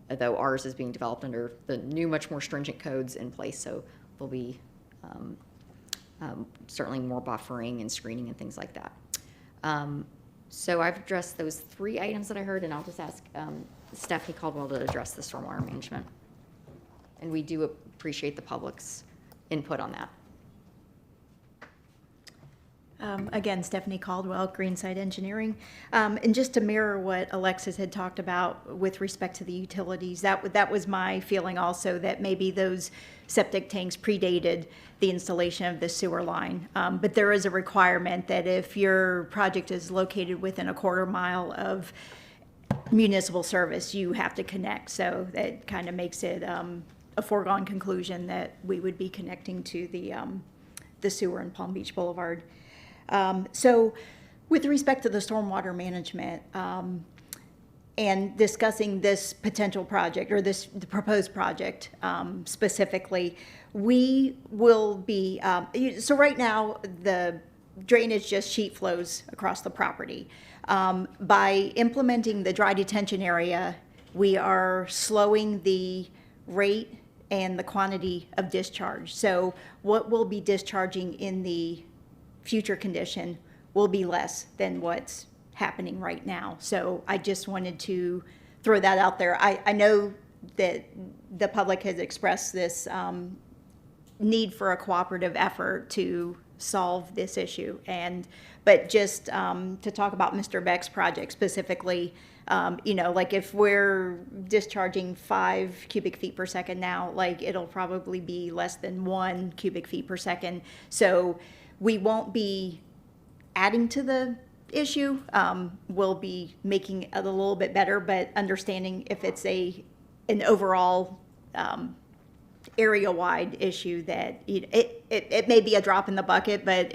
though ours is being developed under the new, much more stringent codes in place. So there'll be certainly more buffering and screening and things like that. So I've addressed those 3 items that I heard, and I'll just ask Stephanie Caldwell to address the stormwater management. And we do appreciate the public's input on that. Again, Stephanie Caldwell, Greenside Engineering. And just to mirror what Alexis had talked about with respect to the utilities, that was my feeling also, that maybe those septic tanks predated the installation of the sewer line. But there is a requirement that if your project is located within a quarter mile of municipal service, you have to connect. So that kind of makes it a foregone conclusion that we would be connecting to the sewer in Palm Beach Boulevard. So with respect to the stormwater management and discussing this potential project or the proposed project specifically, we will be, so right now the drainage just sheet flows across the property. By implementing the dry detention area, we are slowing the rate and the quantity of discharge. So what we'll be discharging in the future condition will be less than what's happening right now. So I just wanted to throw that out there. I know that the public has expressed this need for a cooperative effort to solve this issue. But just to talk about Mr. Beck's project specifically, like if we're discharging 5 cubic feet per second now, like it'll probably be less than 1 cubic feet per second. So we won't be adding to the issue. We'll be making it a little bit better, but understanding if it's an overall area-wide issue that it may be a drop in the bucket, but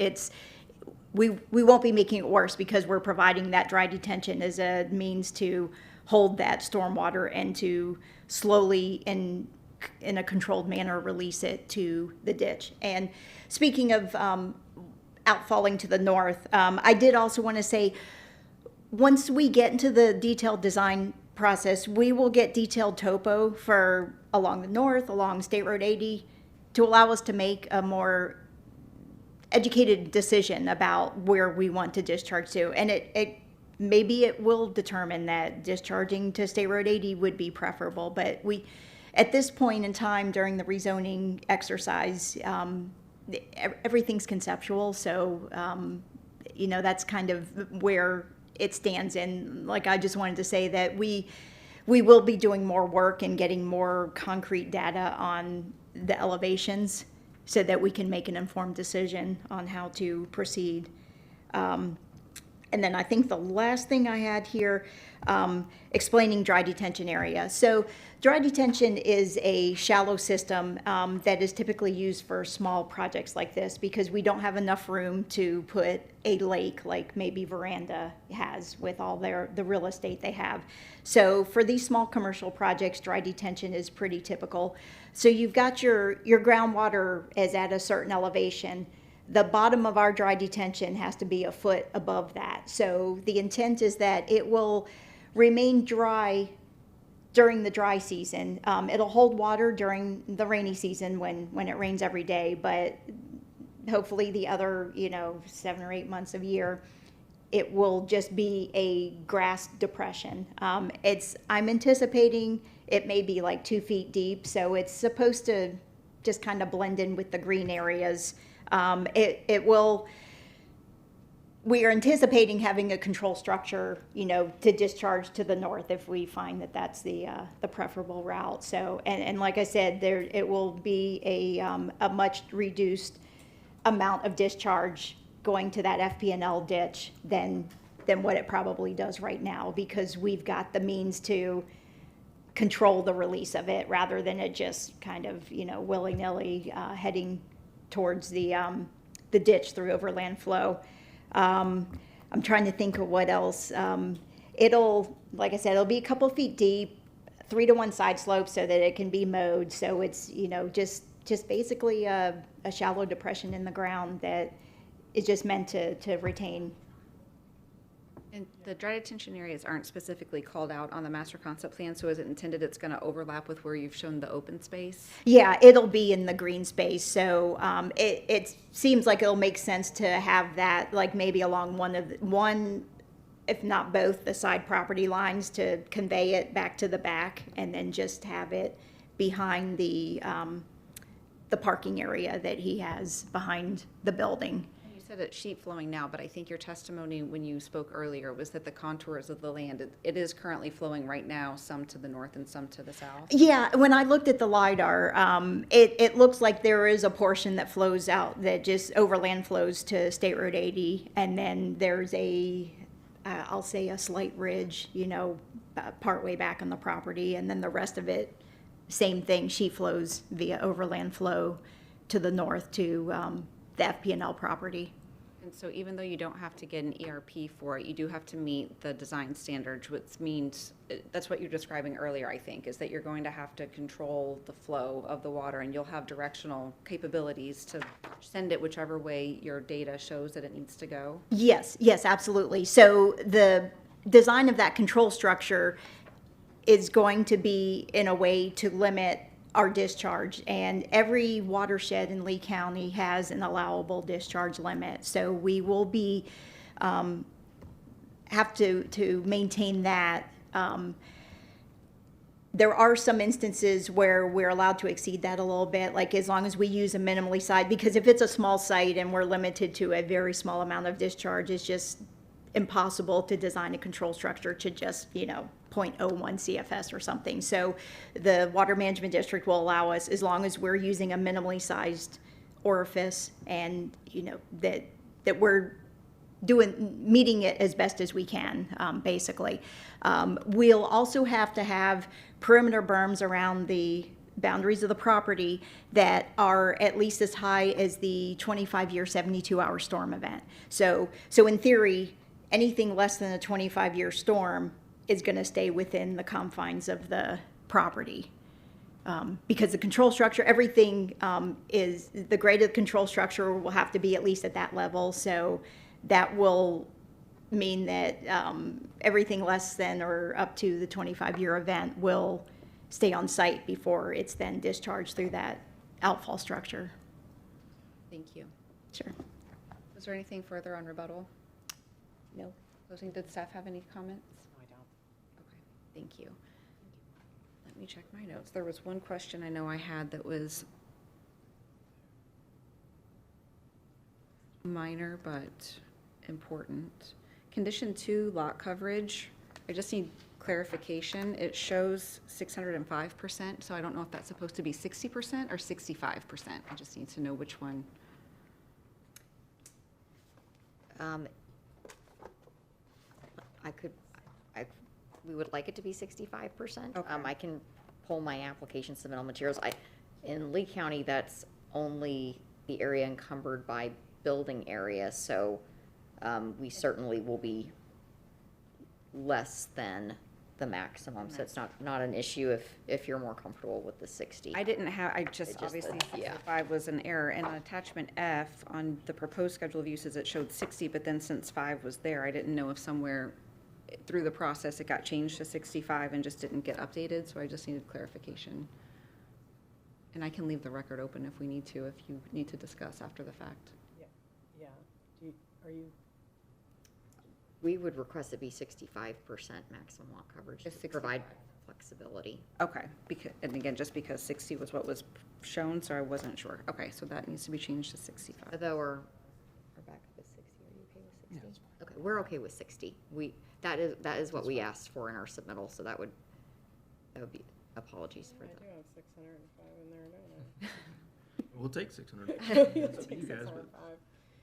we won't be making it worse because we're providing that dry detention as a means to hold that stormwater and to slowly in a controlled manner release it to the ditch. And speaking of outfalling to the north, I did also want to say, once we get into the detailed design process, we will get detailed topo for along the north, along State Road 80, to allow us to make a more educated decision about where we want to discharge to. And maybe it will determine that discharging to State Road 80 would be preferable. But at this point in time during the rezoning exercise, everything's conceptual. So, that's kind of where it stands. And like, I just wanted to say that we will be doing more work and getting more concrete data on the elevations so that we can make an informed decision on how to proceed. And then I think the last thing I had here, explaining dry detention area. So dry detention is a shallow system that is typically used for small projects like this because we don't have enough room to put a lake like maybe Veranda has with all the real estate they have. So for these small commercial projects, dry detention is pretty typical. So you've got your groundwater is at a certain elevation. The bottom of our dry detention has to be a foot above that. So the intent is that it will remain dry during the dry season. It'll hold water during the rainy season when it rains every day, but hopefully the other 7 or 8 months of year, it will just be a grass depression. I'm anticipating it may be like 2 feet deep, so it's supposed to just kind of blend in with the green areas. We are anticipating having a control structure, to discharge to the north if we find that that's the preferable route. So, and like I said, it will be a much reduced amount of discharge going to that FP&L ditch than what it probably does right now, because we've got the means to control the release of it rather than it just kind of, willy-nilly heading towards the ditch through overland flow. I'm trying to think of what else. Like I said, it'll be a couple feet deep, 3 to 1 side slope so that it can be mowed. So it's, just basically a shallow depression in the ground that is just meant to retain. And the dry detention areas aren't specifically called out on the master concept plan, so is it intended it's going to overlap with where you've shown the open space? Yeah, it'll be in the green space, so it seems like it'll make sense to have that, like maybe along one, if not both, the side property lines to convey it back to the back, and then just have it behind the parking area that he has behind the building. You said it's sheet flowing now, but I think your testimony when you spoke earlier was that the contours of the land, it is currently flowing right now, some to the north and some to the south. Yeah, when I looked at the LiDAR, it looks like there is a portion that flows out, that just overland flows to State Road 80, and then there's I'll say a slight ridge, partway back on the property, and then the rest of it, same thing, sheet flows via overland flow to the north to the FP&L property. And so even though you don't have to get an ERP for it, you do have to meet the design standards, which means, that's what you're describing earlier, I think, is that you're going to have to control the flow of the water, and you'll have directional capabilities to send it whichever way your data shows that it needs to go. Yes, absolutely. So the design of that control structure is going to be in a way to limit our discharge, and every watershed in Lee County has an allowable discharge limit. So we will be have to maintain that There are some instances where we're allowed to exceed that a little bit, like as long as we use a minimally sized, because if it's a small site and we're limited to a very small amount of discharge, it's just impossible to design a control structure to just, 0.01 CFS or something. So the Water Management District will allow us, as long as we're using a minimally sized orifice and, that we're meeting it as best as we can, basically. We'll also have to have perimeter berms around the boundaries of the property that are at least as high as the 25-year, 72-hour storm event. So in theory, anything less than a 25-year storm is going to stay within the confines of the property. Because the control structure, everything is, the grade of the control structure will have to be at least at that level. So that will mean that everything less than or up to the 25-year event will stay on site before it's then discharged through that outfall structure. Thank you. Sure. Was there anything further on rebuttal? No. Closing, did staff have any comments? No, I don't. Okay, thank you. Let me check my notes. There was one question I know I had that was minor but important. Condition 2, lot coverage. I just need clarification. It shows 605%, so I don't know if that's supposed to be 60% or 65%. I just need to know which one. We would like it to be 65%. Okay. I can pull my application submittal materials. In Lee County, that's only the area encumbered by building area, so we certainly will be less than the maximum, so it's not an issue if you're more comfortable with the 60. I didn't have, I just obviously, yeah. 5 was an error, and on attachment F, on the proposed schedule of uses, it showed 60, but then since 5 was there, I didn't know if somewhere through the process it got changed to 65 and just didn't get updated, so I just needed clarification. And I can leave the record open if we need to, if you need to discuss after the fact. Yeah. Are you? We would request it be 65% maximum lot coverage Just to provide flexibility. Okay, because, and again, just because 60 was what was shown, so I wasn't sure. Okay, so that needs to be changed to 65. Although we're back to 60, are you okay with 60? Okay, we're okay with 60. That is what we asked for in our submittal, so that would be, apologies for that. I do have 605 in there, don't I? We'll take 600. You It's up to you guys, but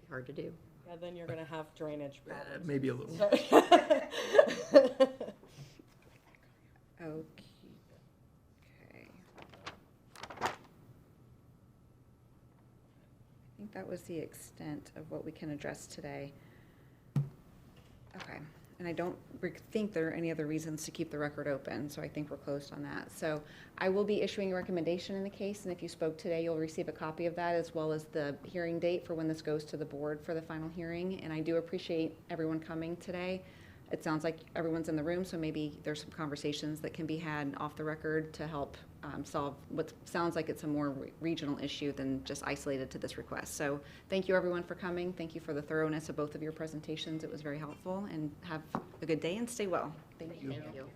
Hard to do. Yeah, then you're gonna have drainage problems. maybe a little. Okay. I think that was the extent of what we can address today. Okay, and I don't think there are any other reasons to keep the record open, so I think we're closed on that. So I will be issuing a recommendation in the case, and if you spoke today, you'll receive a copy of that as well as the hearing date for when this goes to the board for the final hearing. And I do appreciate everyone coming today. It sounds like everyone's in the room, so maybe there's some conversations that can be had off the record to help solve what sounds like it's a more regional issue than just isolated to this request. So thank you everyone for coming. Thank you for the thoroughness of both of your presentations. It was very helpful, and have a good day and stay well. Thank you. Thank you.